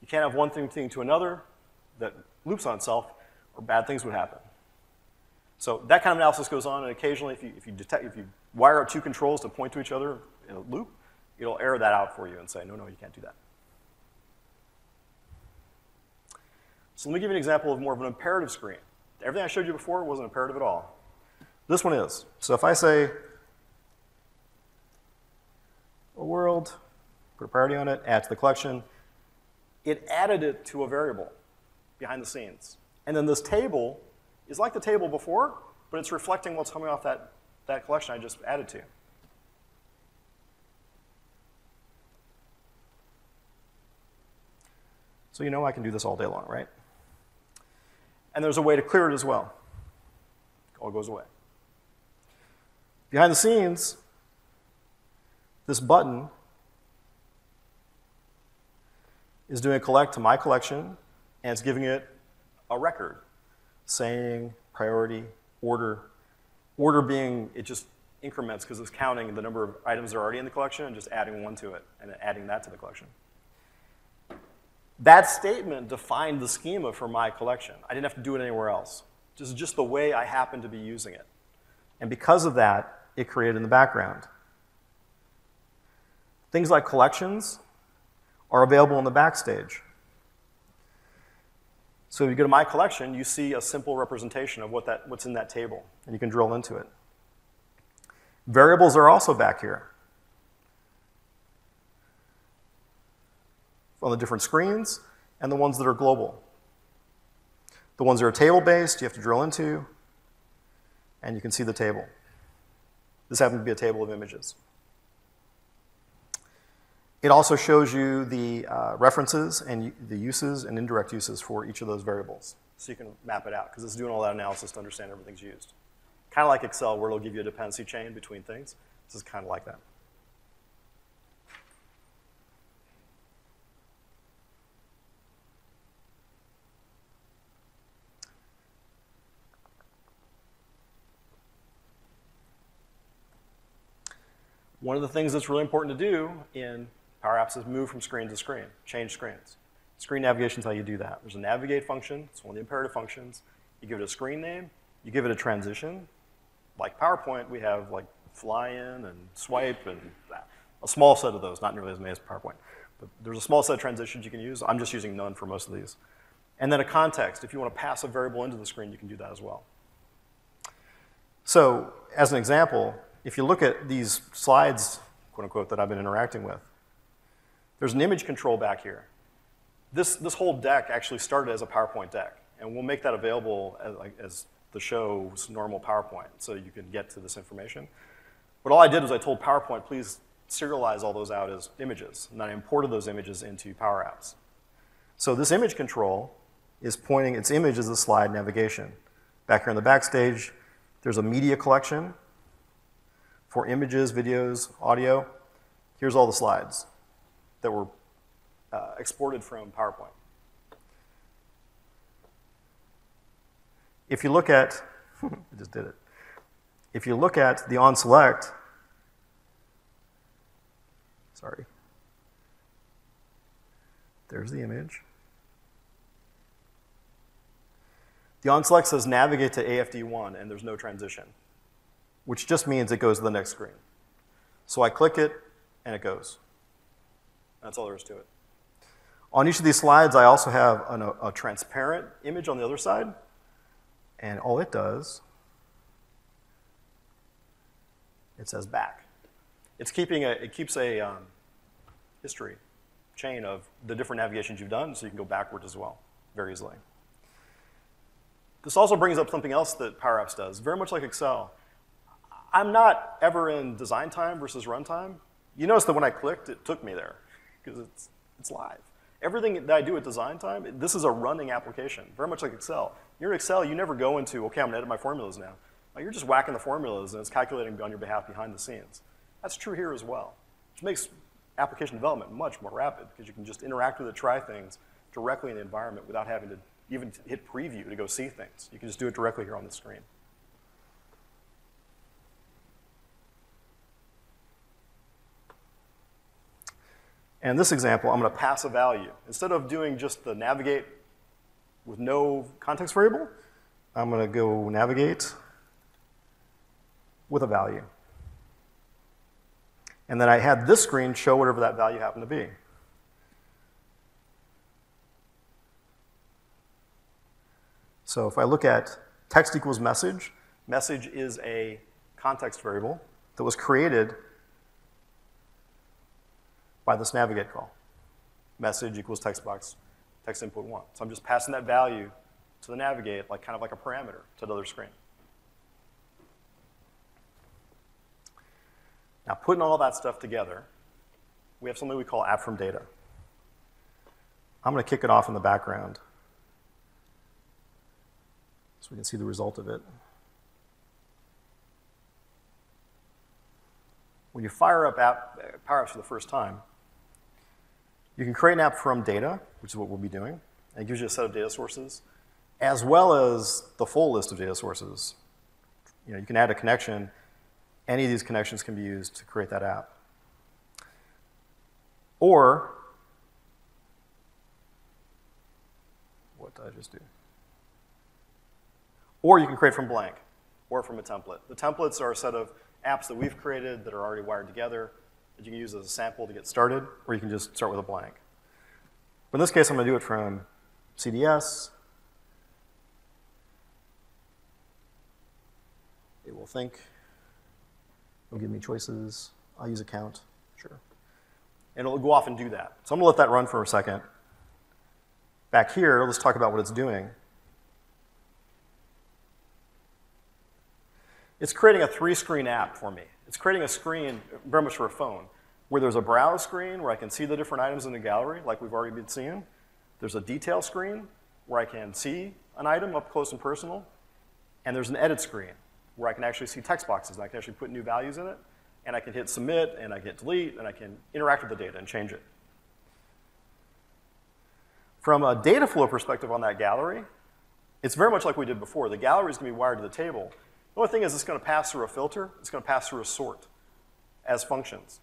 Speaker 1: You can't have one thing to another that loops on itself, or bad things would happen. So that kind of analysis goes on, and occasionally if you wire out 2 controls to point to each other in a loop, it'll error that out for you and say, no, you can't do that. So let me give you an example of more of an imperative screen. Everything I showed you before wasn't imperative at all. This one is. So if I say a world, put a priority on it, add to the collection, it added it to a variable behind the scenes. And then this table is like the table before, but it's reflecting what's coming off that collection I just added to. So you know I can do this all day long, right? And there's a way to clear it as well. It all goes away. Behind the scenes, this button is doing a collect to my collection, and it's giving it a record saying priority, order. Order being, it just increments because it's counting the number of items that are already in the collection and just adding 1 to it and adding that to the collection. That statement defined the schema for my collection. I didn't have to do it anywhere else. This is just the way I happen to be using it. And because of that, it created in the background. Things like collections are available in the backstage. So if you go to My Collection, you see a simple representation of what's in that table, and you can drill into it. Variables are also back here on the different screens, and the ones that are global. The ones that are table-based, you have to drill into, and you can see the table. This happens to be a table of images. It also shows you the references and the uses and indirect uses for each of those variables. So you can map it out, because it's doing all that analysis to understand everything's used. Kind of like Excel, where it'll give you a dependency chain between things. This is kind of like that. One of the things that's really important to do in PowerApps is move from screen to screen, change screens. Screen navigation is how you do that. There's a navigate function. It's one of the imperative functions. You give it a screen name. You give it a transition. Like PowerPoint, we have like fly in and swipe and a small set of those, not nearly as many as PowerPoint. But there's a small set of transitions you can use. I'm just using none for most of these. And then a context. If you want to pass a variable into the screen, you can do that as well. So as an example, if you look at these slides, quote unquote, that I've been interacting with, there's an image control back here. This whole deck actually started as a PowerPoint deck, and we'll make that available as the show's normal PowerPoint, so you can get to this information. But all I did was I told PowerPoint, please serialize all those out as images, and I imported those images into PowerApps. So this image control is pointing its image as the slide navigation. Back here on the backstage, there's a media collection for images, videos, audio. Here's all the slides that were exported from PowerPoint. If you look at, I just did it. If you look at the onSelect, sorry, there's the image. The onSelect says navigate to AFD1, and there's no transition, which just means it goes to the next screen. So I click it, and it goes. That's all there is to it. On each of these slides, I also have a transparent image on the other side, and all it does, it says back. It keeps a history chain of the different navigations you've done, so you can go backwards as well, very easily. This also brings up something else that PowerApps does, very much like Excel. I'm not ever in design time versus runtime. You notice that when I clicked, it took me there, because it's live. Everything that I do at design time, this is a running application, very much like Excel. You're in Excel, you never go into, okay, I'm gonna edit my formulas now. You're just whacking the formulas, and it's calculating on your behalf behind the scenes. That's true here as well, which makes application development much more rapid, because you can just interact with it, try things directly in the environment without having to even hit preview to go see things. You can just do it directly here on the screen. And in this example, I'm going to pass a value. Instead of doing just the navigate with no context variable, I'm going to go navigate with a value. And then I had this screen show whatever that value happened to be. So if I look at text equals message, message is a context variable that was created by this navigate call. Message equals text box, text input 1. So I'm just passing that value to the navigate, kind of like a parameter to the other screen. Now, putting all that stuff together, we have something we call app from data. I'm going to kick it off in the background so we can see the result of it. When you fire up PowerApps for the first time, you can create an app from data, which is what we'll be doing, and it gives you a set of data sources, as well as the full list of data sources. You can add a connection. Any of these connections can be used to create that app. Or, what did I just do? Or you can create from blank, or from a template. The templates are a set of apps that we've created that are already wired together that you can use as a sample to get started, or you can just start with a blank. But in this case, I'm going to do it from CDS. It will think. It'll give me choices. I'll use a count, sure. And it'll go off and do that. So I'm going to let that run for a second. Back here, let's talk about what it's doing. It's creating a 3-screen app for me. It's creating a screen, very much for a phone, where there's a browse screen where I can see the different items in the gallery, like we've already been seeing. There's a detail screen where I can see an item up close and personal. And there's an edit screen where I can actually see text boxes, and I can actually put new values in it. And I can hit submit, and I can hit delete, and I can interact with the data and change it. From a data flow perspective on that gallery, it's very much like we did before. The gallery is going to be wired to the table. The only thing is it's going to pass through a filter. It's going to pass through a sort as functions.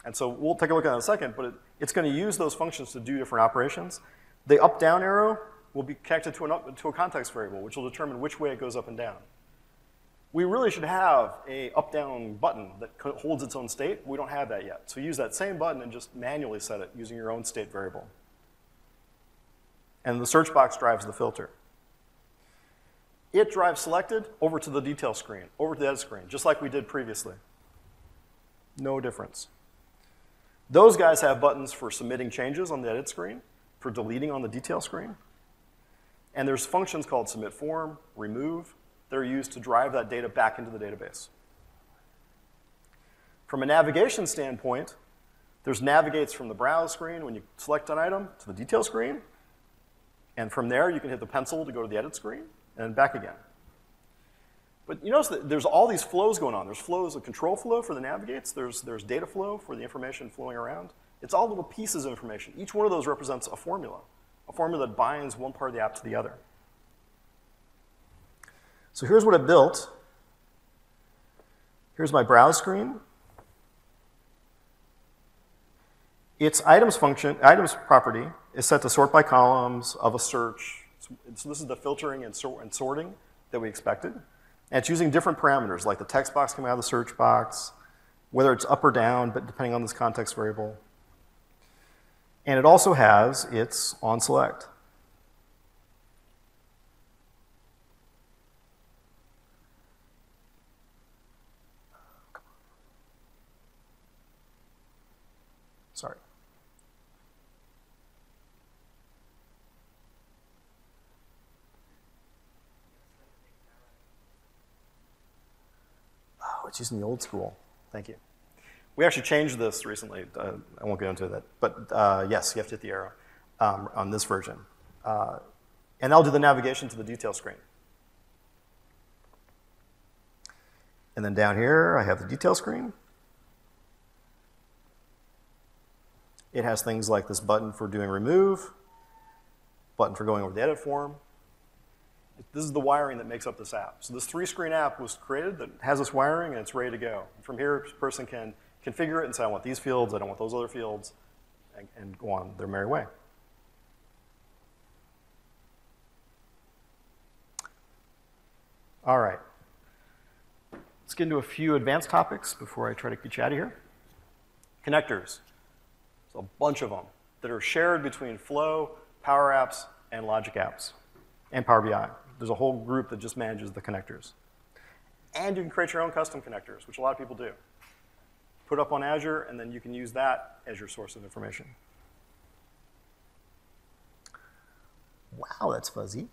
Speaker 1: And so we'll take a look at that in a second, but it's going to use those functions to do different operations. The up-down arrow will be connected to a context variable, which will determine which way it goes up and down. We really should have an up-down button that holds its own state. We don't have that yet. So use that same button and just manually set it using your own state variable. And the search box drives the filter. It drives selected over to the detail screen, over to the edit screen, just like we did previously. No difference. Those guys have buttons for submitting changes on the edit screen, for deleting on the detail screen. And there's functions called submit form, remove, that are used to drive that data back into the database. From a navigation standpoint, there's navigates from the browse screen when you select an item to the detail screen. And from there, you can hit the pencil to go to the edit screen and back again. But you notice that there's all these flows going on. There's flows of control flow for the navigates. There's data flow for the information flowing around. It's all little pieces of information. Each one of those represents a formula that binds one part of the app to the other. So here's what I built. Here's my browse screen. Its items function, items property, is set to sort by columns of a search. So this is the filtering and sorting that we expected. And it's using different parameters, like the text box coming out of the search box, whether it's up or down, but depending on this context variable. And it also has its onSelect. Sorry. Oh, it's using the old school. Thank you. We actually changed this recently. I won't get into that. But yes, you have to hit the arrow on this version. And I'll do the navigation to the detail screen. And then down here, I have the detail screen. It has things like this button for doing remove, button for going over the edit form. This is the wiring that makes up this app. So this 3-screen app was created that has this wiring, and it's ready to go. And from here, a person can configure it and say, I want these fields, I don't want those other fields, and go on their merry way. All right. Let's get into a few advanced topics before I try to get you out of here. Connectors. There's a bunch of them that are shared between Flow, PowerApps, and Logic Apps, and Power BI. There's a whole group that just manages the connectors. And you can create your own custom connectors, which a lot of people do. Put up on Azure, and then you can use that as your source of information. Wow, that's fuzzy.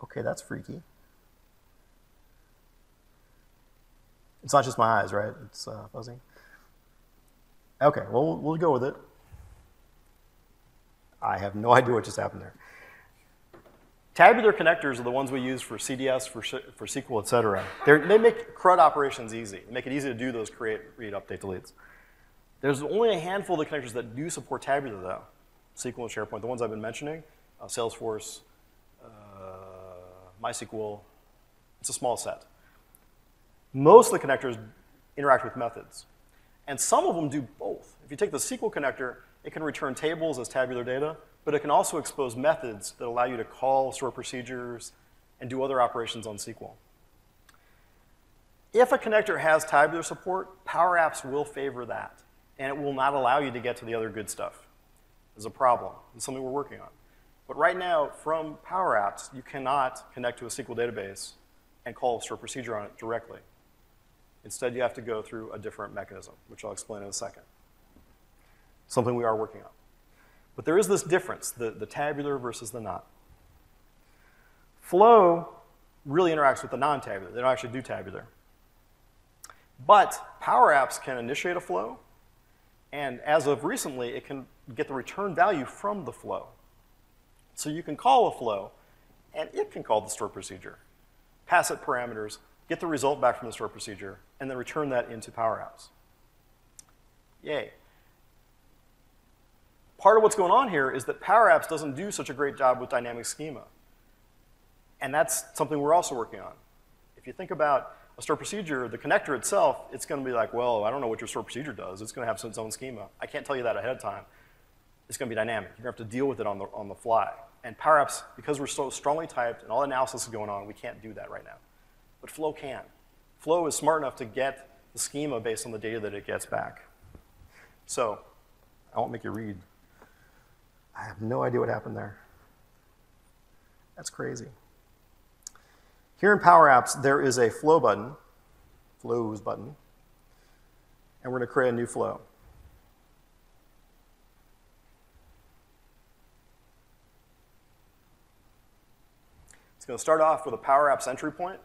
Speaker 1: Okay, that's freaky. It's not just my eyes, right? It's fuzzy. Okay, well, we'll go with it. I have no idea what just happened there. Tabular connectors are the ones we use for CDS, for SQL, et cetera. They make CRUD operations easy. They make it easy to do those create, read, update, deletes. There's only a handful of the connectors that do support tabular, though. SQL and SharePoint, the ones I've been mentioning, Salesforce, MySQL, it's a small set. Most of the connectors interact with methods. And some of them do both. If you take the SQL connector, it can return tables as tabular data, but it can also expose methods that allow you to call store procedures and do other operations on SQL. If a connector has tabular support, PowerApps will favor that, and it will not allow you to get to the other good stuff. There's a problem. It's something we're working on. But right now, from PowerApps, you cannot connect to a SQL database and call a store procedure on it directly. Instead, you have to go through a different mechanism, which I'll explain in a second. Something we are working on. But there is this difference, the tabular versus the not. Flow really interacts with the non-tabular. They don't actually do tabular. But PowerApps can initiate a flow, and as of recently, it can get the return value from the flow. So you can call a flow, and it can call the store procedure, pass it parameters, get the result back from the store procedure, and then return that into PowerApps. Yay. Part of what's going on here is that PowerApps doesn't do such a great job with dynamic schema. And that's something we're also working on. If you think about a store procedure, the connector itself, it's going to be like, well, I don't know what your store procedure does. It's going to have its own schema. I can't tell you that ahead of time. it's going to be dynamic. You're going to have to deal with it on the fly. And PowerApps, because we're so strongly typed and all the analysis is going on, we can't do that right now. But Flow can. Flow is smart enough to get the schema based on the data that it gets back. So I won't make you read. I have no idea what happened there. That's crazy. Here in PowerApps, there is a flow button, flows button, and we're going to create a new flow. It's going to start off with a PowerApps entry point,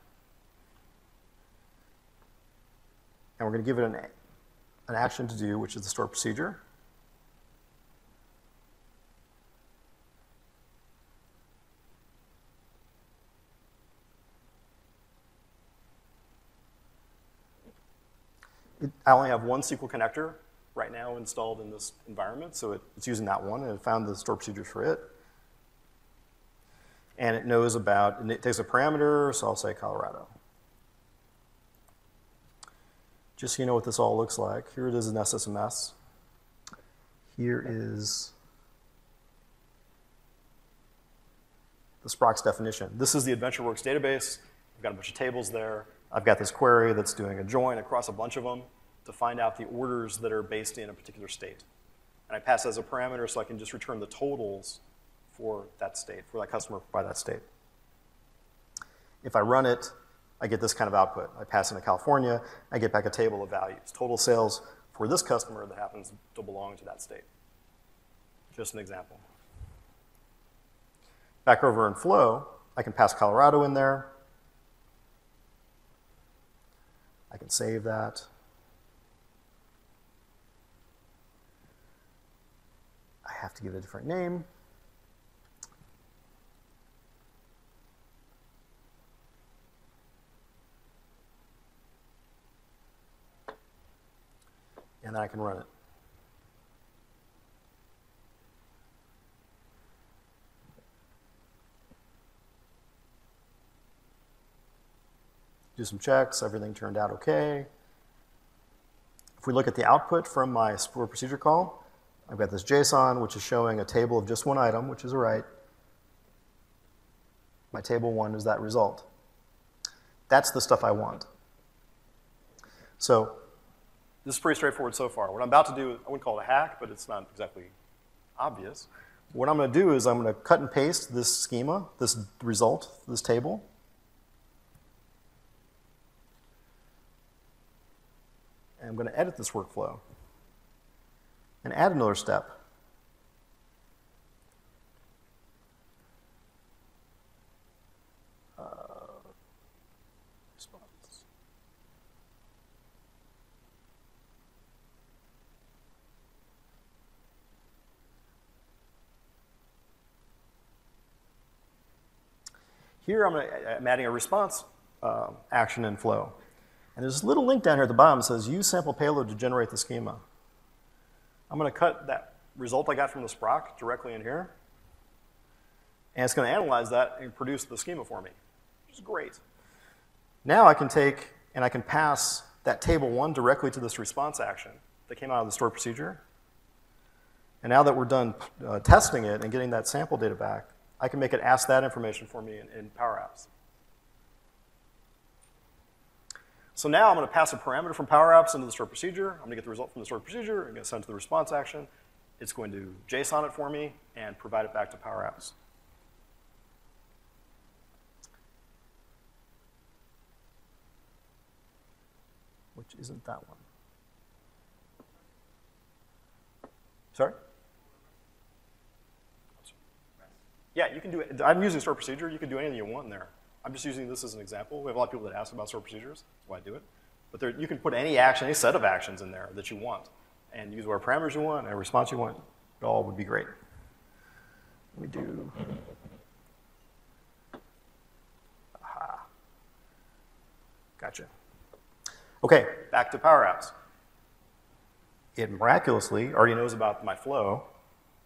Speaker 1: and we're going to give it an action to do, which is the store procedure. I only have one SQL connector right now installed in this environment, so it's using that one, and it found the store procedures for it. And it knows about, and it takes a parameter, so I'll say Colorado. Just so you know what this all looks like, here it is in SSMS. Here is the Sprox definition. This is the AdventureWorks database. I've got a bunch of tables there. I've got this query that's doing a join across a bunch of them to find out the orders that are based in a particular state. And I pass as a parameter so I can just return the totals for that state, for that customer by that state. If I run it, I get this kind of output. I pass into California, I get back a table of values. Total sales for this customer that happens to belong to that state. Just an example. Back over in Flow, I can pass Colorado in there. I can save that. I have to give it a different name. And then I can run it. Do some checks, everything turned out okay. If we look at the output from my store procedure call, I've got this JSON, which is showing a table of just one item, which is a write. My table 1 is that result. That's the stuff I want. So this is pretty straightforward so far. What I'm about to do, I wouldn't call it a hack, but it's not exactly obvious. What I'm going to do is I'm going to cut and paste this schema, this result, this table. And I'm going to edit this workflow and add another step. Here I'm adding a response action in Flow. And there's this little link down here at the bottom that says use sample payload to generate the schema. I'm going to cut that result I got from the Sprock directly in here. And it's going to analyze that and produce the schema for me, which is great. Now I can take and I can pass that table 1 directly to this response action that came out of the store procedure. And now that we're done testing it and getting that sample data back, I can make it ask that information for me in PowerApps. So now I'm going to pass a parameter from PowerApps into the store procedure. I'm going to get the result from the store procedure. I'm going to send it to the response action. It's going to JSON it for me and provide it back to PowerApps. Which isn't that one. Sorry? Yeah, you can do it. I'm using store procedure. You can do anything you want in there. I'm just using this as an example. We have a lot of people that ask about store procedures. That's why I do it. But there, you can put any action, any set of actions in there that you want, and use whatever parameters you want, and response you want. It all would be great. Let me do. Aha. Gotcha. Okay, back to PowerApps. It miraculously already knows about my flow,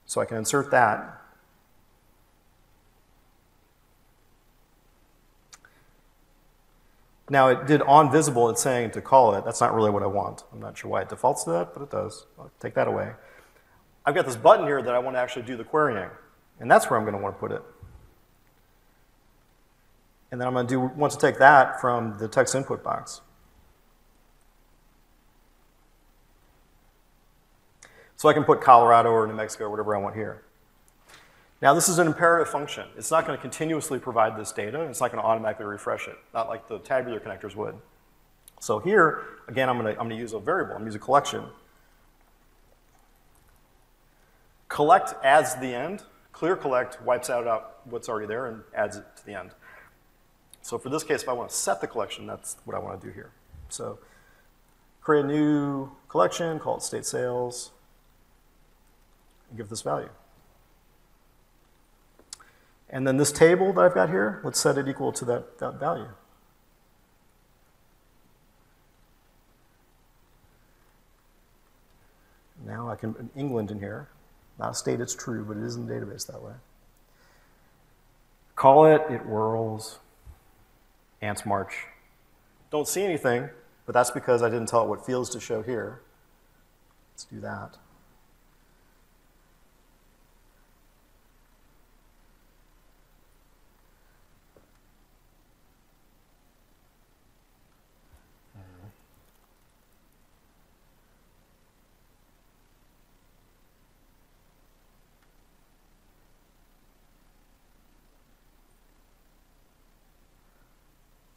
Speaker 1: so I can insert that. Now it did on visible, it's saying to call it. That's not really what I want. I'm not sure why it defaults to that, but it does. I'll take that away. I've got this button here that I want to actually do the querying. And that's where I'm going to want to put it. And then I'm going to want to take that from the text input box. So I can put Colorado or New Mexico or whatever I want here. Now this is an imperative function. It's not going to continuously provide this data. It's not going to automatically refresh it, not like the tabular connectors would. So here, again, I'm going to use a variable. I'm going to use a collection. Collect adds to the end. Clear collect wipes out what's already there and adds it to the end. So for this case, if I want to set the collection, that's what I want to do here. So create a new collection, call it state sales, and give this value. And then this table that I've got here, let's set it equal to that value. Now I can put England in here. Not a state it's true, but it is in the database that way. Call it, it whirls, ants march. Don't see anything, but that's because I didn't tell it what fields to show here. Let's do that.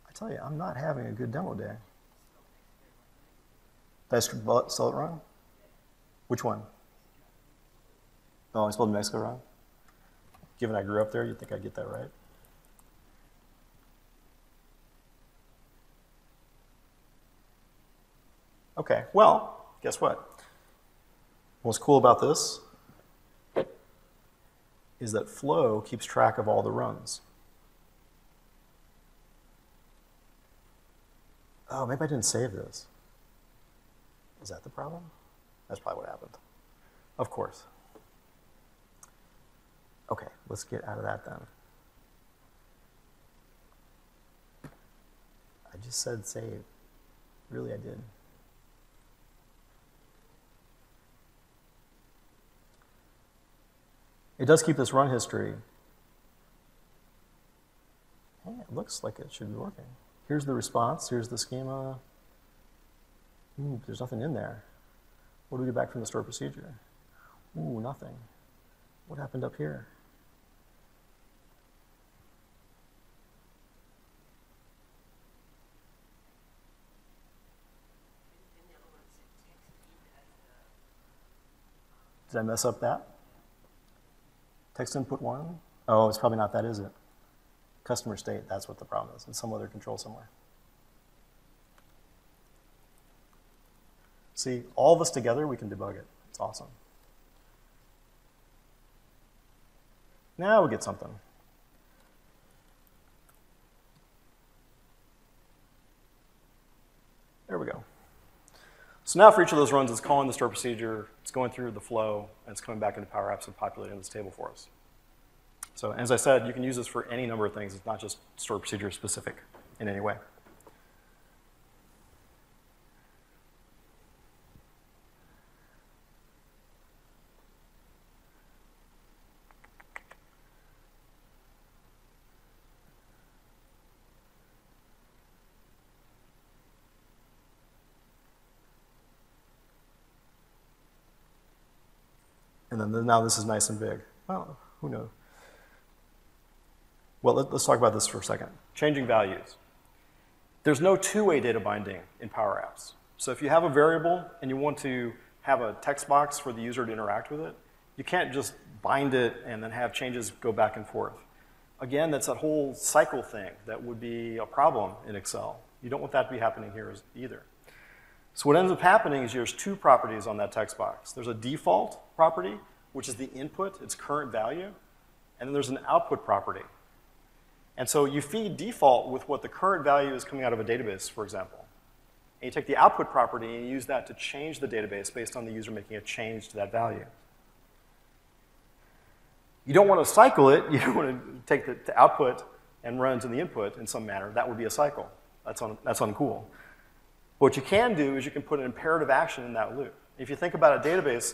Speaker 1: I tell you, I'm not having a good demo day. Did I spell it wrong? Which one? Oh, I spelled New Mexico wrong? Given I grew up there, you'd think I'd get that right. Okay, well, guess what? What's cool about this is that Flow keeps track of all the runs. Oh, maybe I didn't save this. Is that the problem? That's probably what happened. Of course. Okay, let's get out of that then. I just said save. Really, I did. It does keep this run history. Hey, it looks like it should be working. Here's the response. Here's the schema. There's nothing in there. What do we get back from the stored procedure? Ooh, nothing. What happened up here? Did I mess up that? Text input 1? Oh, it's probably not that, is it? Customer state, that's what the problem is. It's some other control somewhere. See, all of us together, we can debug it. It's awesome. Now we get something. There we go. So now for each of those runs, it's calling the store procedure, it's going through the flow, and it's coming back into PowerApps and populating this table for us. So as I said, you can use this for any number of things. It's not just store procedure specific in any way. And then now this is nice and big. Well, who knows? Well, let's talk about this for a second. Changing values. There's no two-way data binding in PowerApps. So if you have a variable and you want to have a text box for the user to interact with it, you can't just bind it and then have changes go back and forth. Again, that's that whole cycle thing that would be a problem in Excel. You don't want that to be happening here either. So what ends up happening is there's two properties on that text box. There's a default property, which is the input, its current value, and then there's an output property. And so you feed default with what the current value is coming out of a database, for example. And you take the output property and you use that to change the database based on the user making a change to that value. You don't want to cycle it. You don't want to take the output and run into the input in some manner. That would be a cycle. That's uncool. What you can do is you can put an imperative action in that loop. If you think about a database,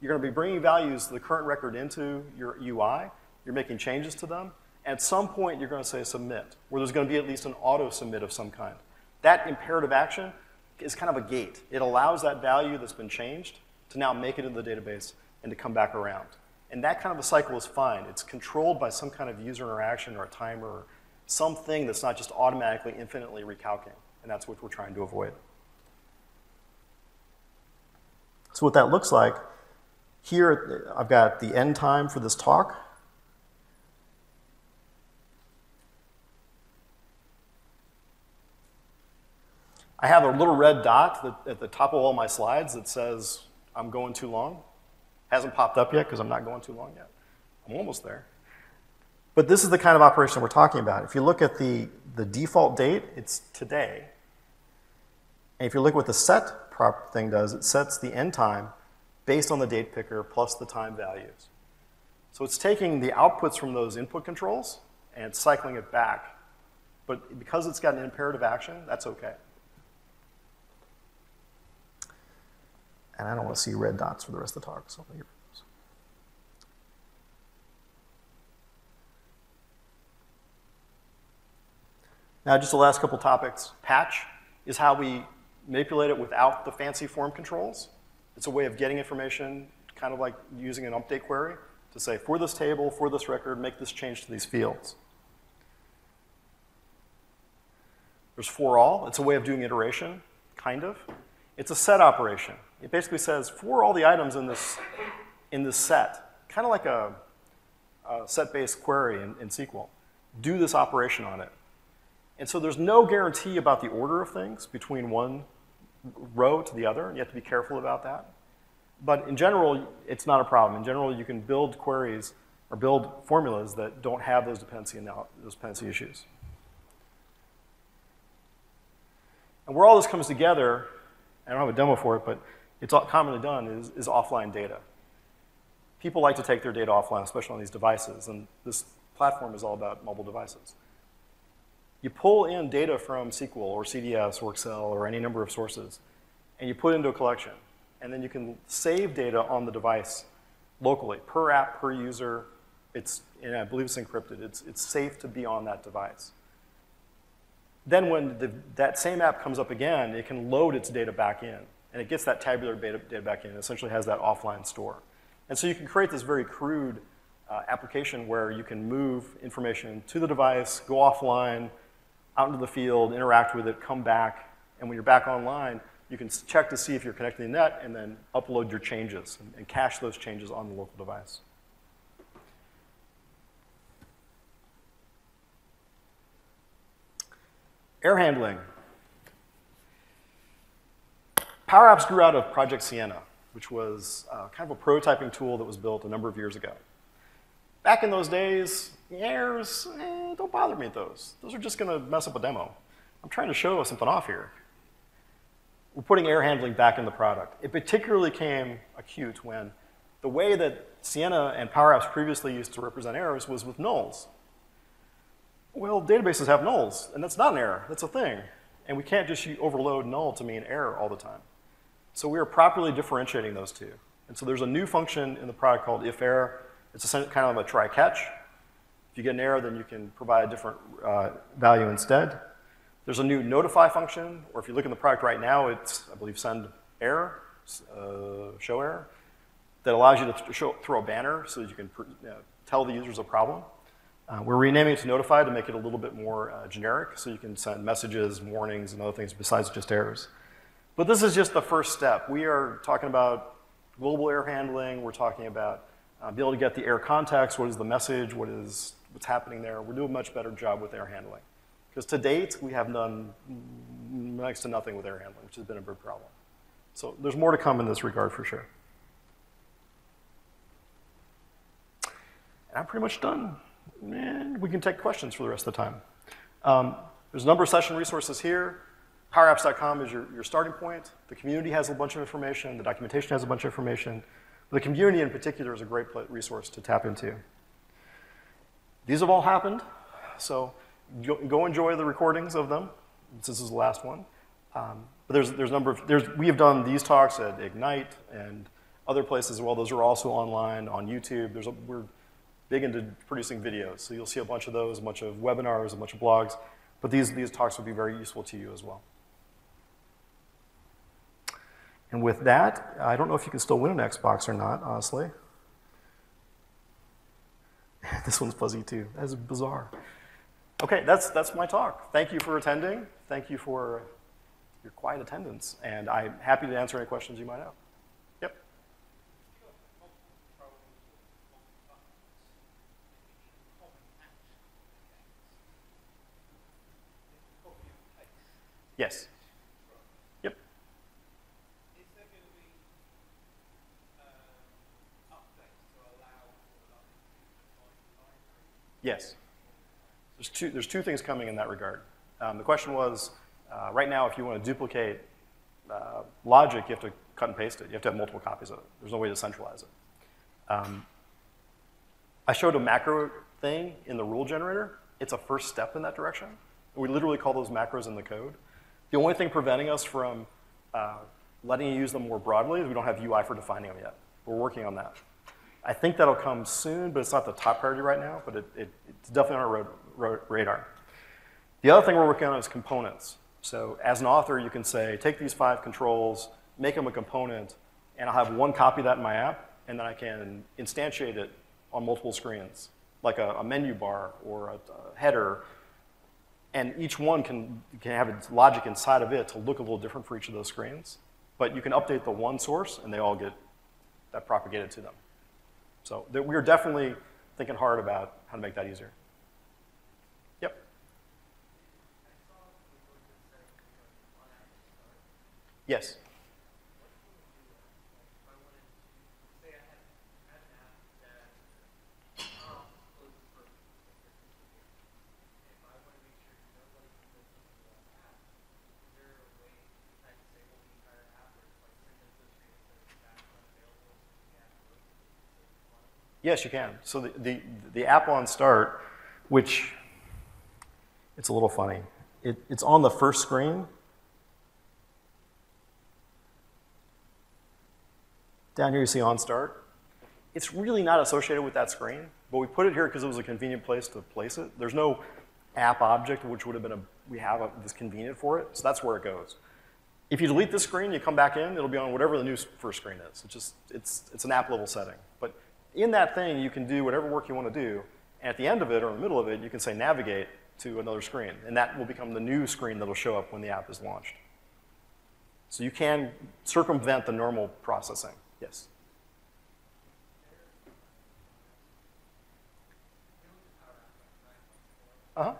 Speaker 1: You're going to be bringing values to the current record into your UI. You're making changes to them. At some point, you're going to say submit, where there's going to be at least an auto submit of some kind. That imperative action is kind of a gate. It allows that value that's been changed to now make it into the database and to come back around. And that kind of a cycle is fine. It's controlled by some kind of user interaction or a timer or something that's not just automatically, infinitely recalculating. And that's what we're trying to avoid. So what that looks like, here I've got the end time for this talk. I have a little red dot at the top of all my slides that says I'm going too long. Hasn't popped up yet because I'm not going too long yet. I'm almost there. But this is the kind of operation we're talking about. If you look at the default date, it's today. And if you look at what the set prop thing does, it sets the end time based on the date picker plus the time values. So it's taking the outputs from those input controls and it's cycling it back. But because it's got an imperative action, that's okay. And I don't want to see red dots for the rest of the talk, so I'll get rid of those. Now, just the last couple topics. Patch is how we manipulate it without the fancy form controls. It's a way of getting information, kind of like using an update query to say, for this table, for this record, make this change to these fields. There's for all. It's a way of doing iteration, kind of. It's a set operation. It basically says, for all the items in this set, kind of like a set-based query in SQL, do this operation on it. And so there's no guarantee about the order of things between one row to the other, and you have to be careful about that. But in general, it's not a problem. In general, you can build queries or build formulas that don't have those dependency issues. And where all this comes together, I don't have a demo for it, but it's commonly done, is offline data. People like to take their data offline, especially on these devices, and this platform is all about mobile devices. You pull in data from SQL or CDS or Excel or any number of sources, and you put it into a collection. And then you can save data on the device locally, per app, per user. And I believe it's encrypted. It's safe to be on that device. Then when that same app comes up again, it can load its data back in. And it gets that tabular data back in. It essentially has that offline store. And so you can create this very crude application where you can move information to the device, go offline, out into the field, interact with it, come back. And when you're back online, you can check to see if you're connecting the net and then upload your changes and cache those changes on the local device. Error handling. PowerApps grew out of Project Sienna, which was kind of a prototyping tool that was built a number of years ago. Back in those days, errors, don't bother me with those. Those are just going to mess up a demo. I'm trying to show something off here. We're putting error handling back in the product. It particularly came acute when the way that Sienna and PowerApps previously used to represent errors was with nulls. Well, databases have nulls, and that's not an error. That's a thing. And we can't just overload null to mean error all the time. So we are properly differentiating those two. And so there's a new function in the product called if error. It's essentially kind of a try-catch. If you get an error, then you can provide a different value instead. There's a new notify function, or if you look in the product right now, it's, I believe, send error, show error, that allows you to throw a banner so that you can tell the users a problem. We're renaming it to notify to make it a little bit more generic, so you can send messages, warnings, and other things besides just errors. But this is just the first step. We are talking about global error handling. We're talking about being able to get the error context. What is the message? What's happening there? We're doing a much better job with error handling. Because to date, we have done next to nothing with error handling, which has been a big problem. So there's more to come in this regard for sure. And I'm pretty much done. And we can take questions for the rest of the time. There's a number of session resources here. PowerApps.com is your starting point. The community has a bunch of information. The documentation has a bunch of information. The community in particular is a great resource to tap into. These have all happened, so go enjoy the recordings of them. This is the last one. But there's a number of, we have done these talks at Ignite and other places as well. Those are also online on YouTube. We're big into producing videos, so you'll see a bunch of those, a bunch of webinars, a bunch of blogs. But these talks would be very useful to you as well. And with that, I don't know if you can still win an Xbox or not, honestly. This one's fuzzy too. That is bizarre. Okay, that's my talk. Thank you for attending. Thank you for your quiet attendance. And I'm happy to answer any questions you might have. Yep. Yes. Yep.
Speaker 2: Is there going to be updates to allow for
Speaker 1: Yes. There's two things coming in that regard. The question was, right now, if you want to duplicate logic, you have to cut and paste it. You have to have multiple copies of it. There's no way to centralize it. I showed a macro thing in the rule generator. It's a first step in that direction. We literally call those macros in the code. The only thing preventing us from letting you use them more broadly is we don't have UI for defining them yet. We're working on that. I think that'll come soon, but it's not the top priority right now, but it's definitely on our radar. The other thing we're working on is components. So as an author, you can say, take these 5 controls, make them a component, and I'll have one copy of that in my app, and then I can instantiate it on multiple screens, like a menu bar or a header. And each one can have its logic inside of it to look a little different for each of those screens. But you can update the one source, and they all get that propagated to them. So we're definitely thinking hard about how to make that easier. Yep. Yes. Yes, you can. So the app on start, which it's a little funny. It's on the first screen. Down here you see on start. It's really not associated with that screen, but we put it here because it was a convenient place to place it. There's no app object, which would have been this convenient for it, so that's where it goes. If you delete this screen, you come back in, it'll be on whatever the new first screen is. It's an app level setting. But in that thing, you can do whatever work you want to do, and at the end of it or in the middle of it, you can say navigate to another screen, and that will become the new screen that'll show up when the app is launched. So you can circumvent the normal processing. Yes. Uh-huh.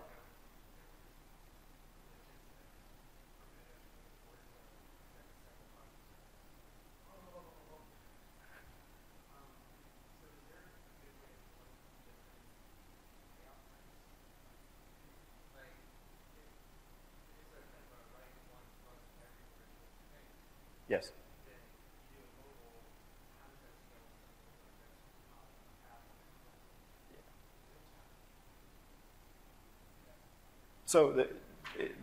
Speaker 1: Yes. So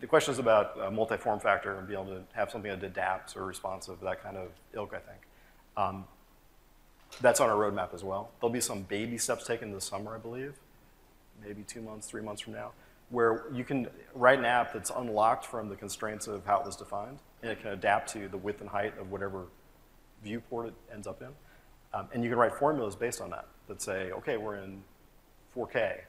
Speaker 1: the question is about multi-form factor and being able to have something that adapts or responsive, that kind of ilk, I think. That's on our roadmap as well. There'll be some baby steps taken this summer, I believe, maybe 2 months, 3 months from now, where you can write an app that's unlocked from the constraints of how it was defined, and it can adapt to the width and height of whatever viewport it ends up in. And you can write formulas based on that say, okay, we're in 4K,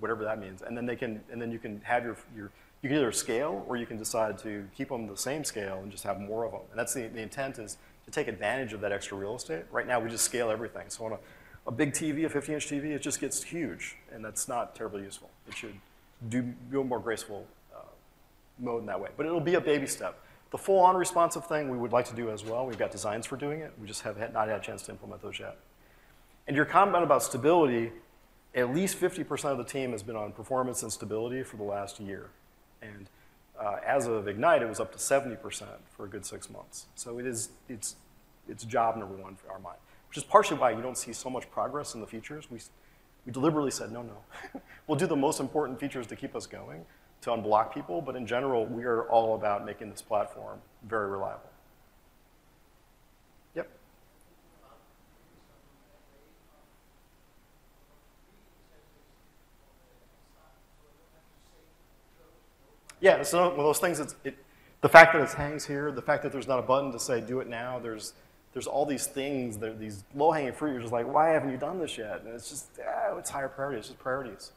Speaker 1: whatever that means, and then you can have you can either scale or you can decide to keep them the same scale and just have more of them. And that's the intent is to take advantage of that extra real estate. Right now we just scale everything. So on a big TV, a 50-inch TV, it just gets huge, and that's not terribly useful. It should do a more graceful mode in that way. But it'll be a baby step. The full-on responsive thing we would like to do as well. We've got designs for doing it. We just have not had a chance to implement those yet. And your comment about stability, at least 50% of the team has been on performance and stability for the last year. And as of Ignite, it was up to 70% for a good 6 months. So it's job number one for our mind, which is partially why you don't see so much progress in the features. We deliberately said, no. We'll do the most important features to keep us going, to unblock people, but in general, we are all about making this platform very reliable. Yep. Yeah, it's one of those things. The fact that it hangs here, the fact that there's not a button to say do it now. There's all these things, these low-hanging fruit. You're just like, why haven't you done this yet? And it's just, it's higher priority. It's just priorities.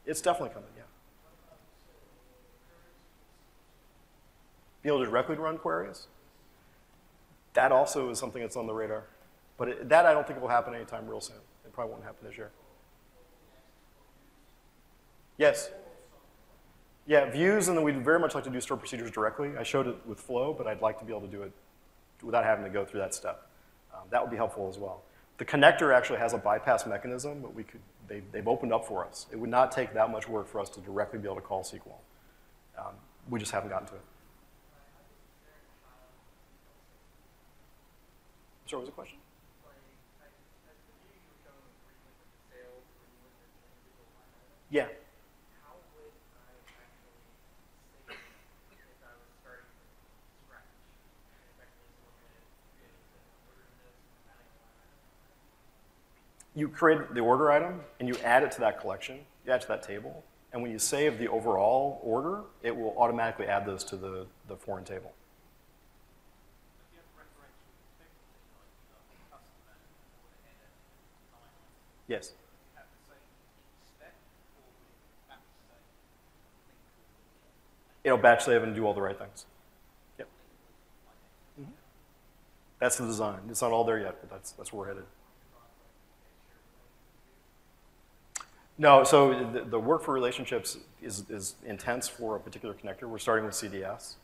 Speaker 1: It's definitely coming. Yeah. Be able to directly run queries. That also is something that's on the radar, but that I don't think will happen anytime real soon. It probably won't happen this year. Yes. Yeah, views, and then we'd very much like to do stored procedures directly. I showed it with Flow, but I'd like to be able to do it without having to go through that step. That would be helpful as well. The connector actually has a bypass mechanism, but they've opened up for us. It would not take that much work for us to directly be able to call SQL. We just haven't gotten to it. Sorry, what was the question? Yeah. You create the order item, and you add it to that collection, you add it to that table, and when you save the overall order, it will automatically add those to the foreign table. Yes. It'll batch save and do all the right things. Yep. Mm-hmm. That's the design. It's not all there yet, but that's where we're headed. No, so the work for relationships is intense for a particular connector. We're starting with CDS.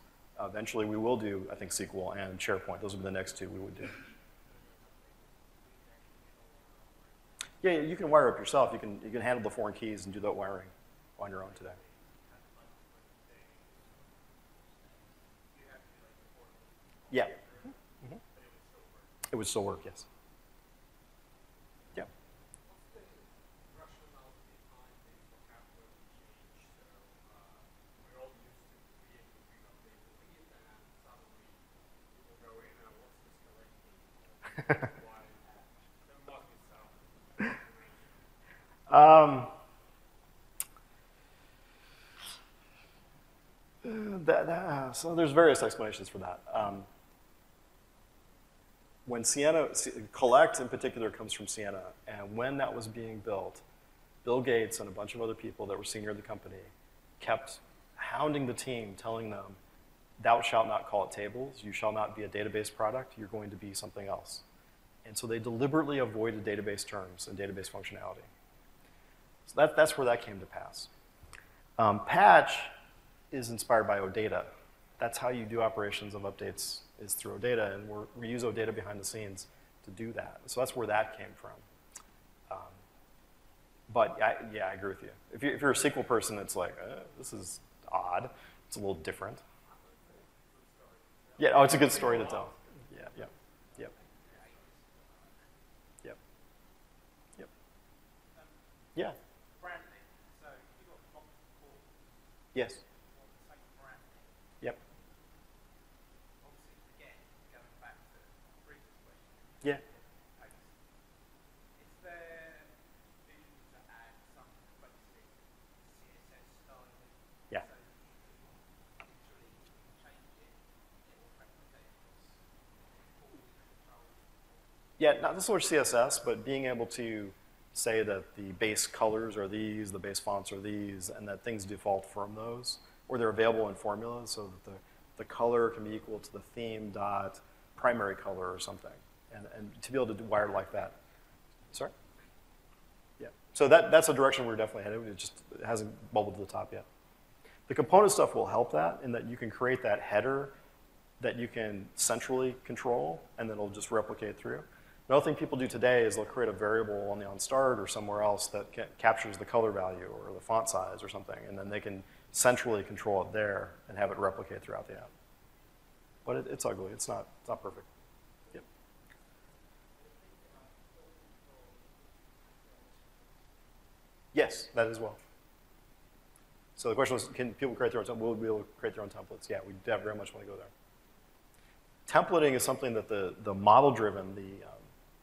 Speaker 1: Eventually, we will do, I think, SQL and SharePoint. Those will be the next two we would do. Yeah, you can wire up yourself. You can handle the foreign keys and do that wiring on your own today. Yeah. Mm-hmm. It would still work, yes. Yeah. So there's various explanations for that. When Collect in particular comes from Sienna, and when that was being built, Bill Gates and a bunch of other people that were senior at the company kept hounding the team, telling them, thou shalt not call it tables, you shall not be a database product, you're going to be something else. And so they deliberately avoided database terms and database functionality. So that's where that came to pass. Patch is inspired by OData. That's how you do operations of updates, is through OData, and we use OData behind the scenes to do that. So that's where that came from. But yeah, I agree with you. If you're a SQL person, it's like, this is odd. It's a little different. Yeah, it's a good story to tell. Yeah. Yeah. Yes. Yep. Yeah. Yeah. Yeah, not so much CSS, but being able to say that the base colors are these, the base fonts are these, and that things default from those, or they're available in formulas so that the color can be equal to the theme dot primary color or something, and to be able to do wire like that. Sorry? Yeah. So that's a direction we're definitely headed. It hasn't bubbled to the top yet. The component stuff will help that in that you can create that header that you can centrally control, and then it'll just replicate through. Another thing people do today is they'll create a variable on the onStart or somewhere else that captures the color value or the font size or something, and then they can centrally control it there and have it replicate throughout the app. But it's ugly. It's not perfect. Yep. Yes, that as well. So the question was, can people create their own templates? Will we be able to create their own templates? Yeah, we very much want to go there. Templating is something that the model-driven, the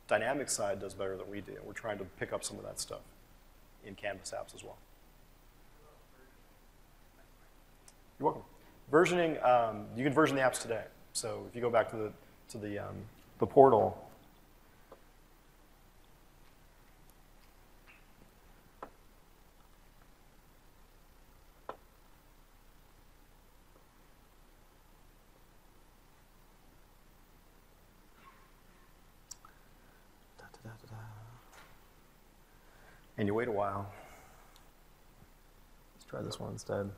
Speaker 1: dynamic side does better than we do. We're trying to pick up some of that stuff in Canvas apps as well. You're welcome. Versioning, you can version the apps today. So if you go back to the portal, and you wait a while. Let's try this one instead.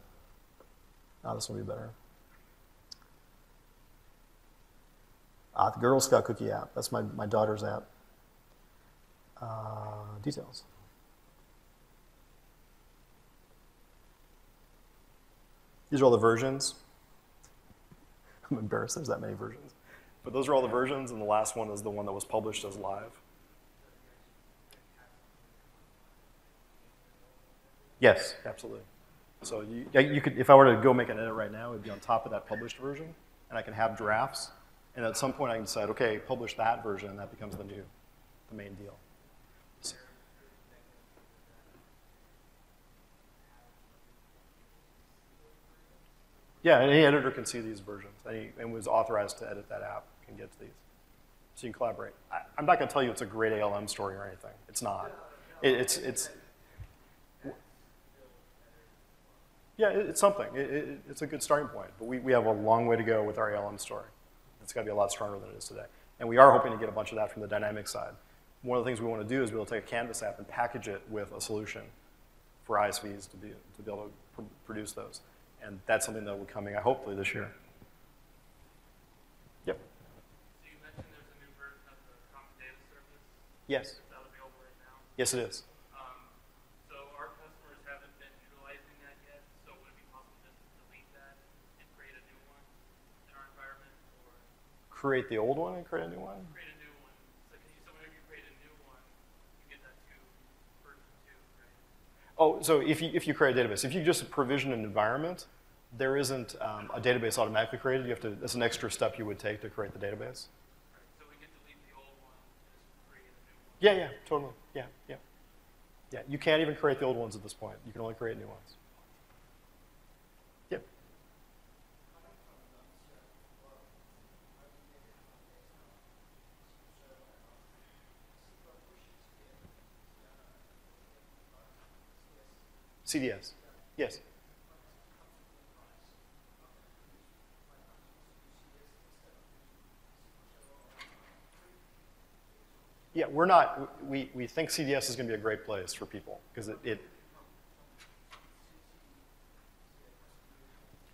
Speaker 1: This will be better. The Girl Scout cookie app. That's my daughter's app. Details. These are all the versions. I'm embarrassed there's that many versions. But those are all the versions, and the last one is the one that was published as live. Yes, absolutely. So you could, if I were to go make an edit right now, it would be on top of that published version, and I can have drafts, and at some point I can decide, okay, publish that version, and that becomes the main deal. So, yeah, any editor can see these versions. And was authorized to edit that app can get to these. So you can collaborate. I'm not going to tell you it's a great ALM story or anything. It's not. Yeah, it's something. It's a good starting point. But we have a long way to go with our ALM story. It's got to be a lot stronger than it is today. And we are hoping to get a bunch of that from the dynamic side. One of the things we want to do is be able to take a Canvas app and package it with a solution for ISVs to be able to produce those. And that's something that will be coming, hopefully, this year. Yep.
Speaker 2: So you mentioned there's a new version of the Common Data Service.
Speaker 1: Yes.
Speaker 2: Is that available right now?
Speaker 1: Yes, it is.
Speaker 2: So our customers haven't been utilizing that yet. So would it be possible just to delete that and create a new one in our environment, or
Speaker 1: Create the old one and create a new one?
Speaker 2: create a new one? So whenever you create a new one, you get that version 2, right?
Speaker 1: Oh, so if you create a database, if you just provision an environment, there isn't a database automatically created. You have to. That's an extra step you would take to create the database.
Speaker 2: Right. So we can delete the old one and just create a new one.
Speaker 1: Yeah, totally. Yeah. You can't even create the old ones at this point. You can only create new ones. Yep. CDS. Yes. Yeah, we're not, we think CDS is going to be a great place for people because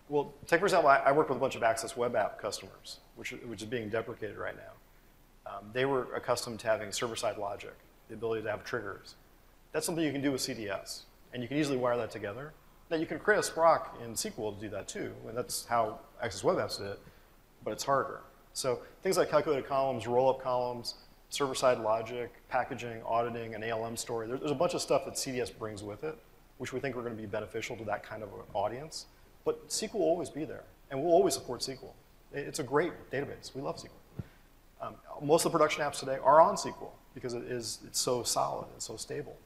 Speaker 1: well, take for example, I work with a bunch of Access Web App customers, which is being deprecated right now. They were accustomed to having server-side logic, the ability to have triggers. That's something you can do with CDS, and you can easily wire that together. Now, you can create a Sprock in SQL to do that too, and that's how Access Web Apps did it, but it's harder. So things like calculated columns, roll-up columns, server-side logic, packaging, auditing, an ALM story. There's a bunch of stuff that CDS brings with it, which we think are going to be beneficial to that kind of an audience. But SQL will always be there, and we'll always support SQL. It's a great database. We love SQL. Most of the production apps today are on SQL because it's so solid and so stable.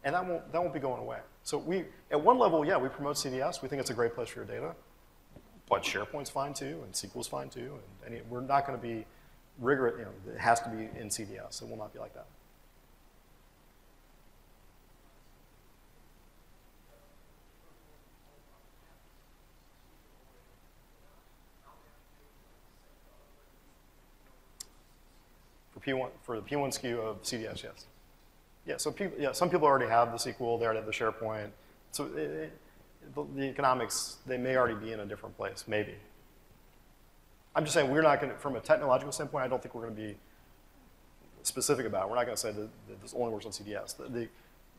Speaker 1: And that won't be going away. So at one level, yeah, we promote CDS. We think it's a great place for your data. But SharePoint's fine too, and SQL's fine too. And we're not going to be rigorous, it has to be in CDS. It will not be like that. For the P1 SKU of CDS, yes. Yeah, so some people already have the SQL, they already have the SharePoint. So the economics, they may already be in a different place, maybe. I'm just saying we're not going to, from a technological standpoint, I don't think we're going to be specific about it. We're not going to say that this only works on CDS.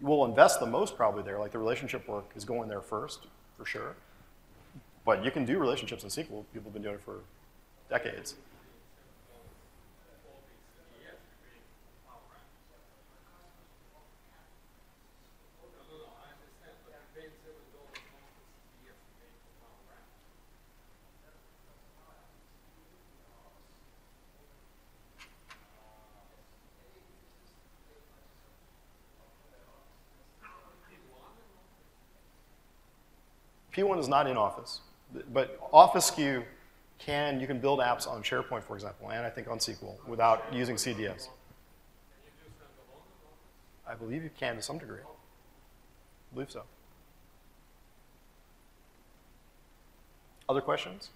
Speaker 1: We'll invest the most probably there, like the relationship work is going there first, for sure. But you can do relationships in SQL. People have been doing it for decades. P1 is not in Office, but Office SKU you can build apps on SharePoint, for example, and I think on SQL without using CDS. I believe you can to some degree. I believe so. Other questions?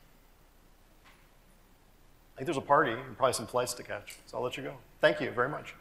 Speaker 1: I think there's a party and probably some flights to catch, so I'll let you go. Thank you very much.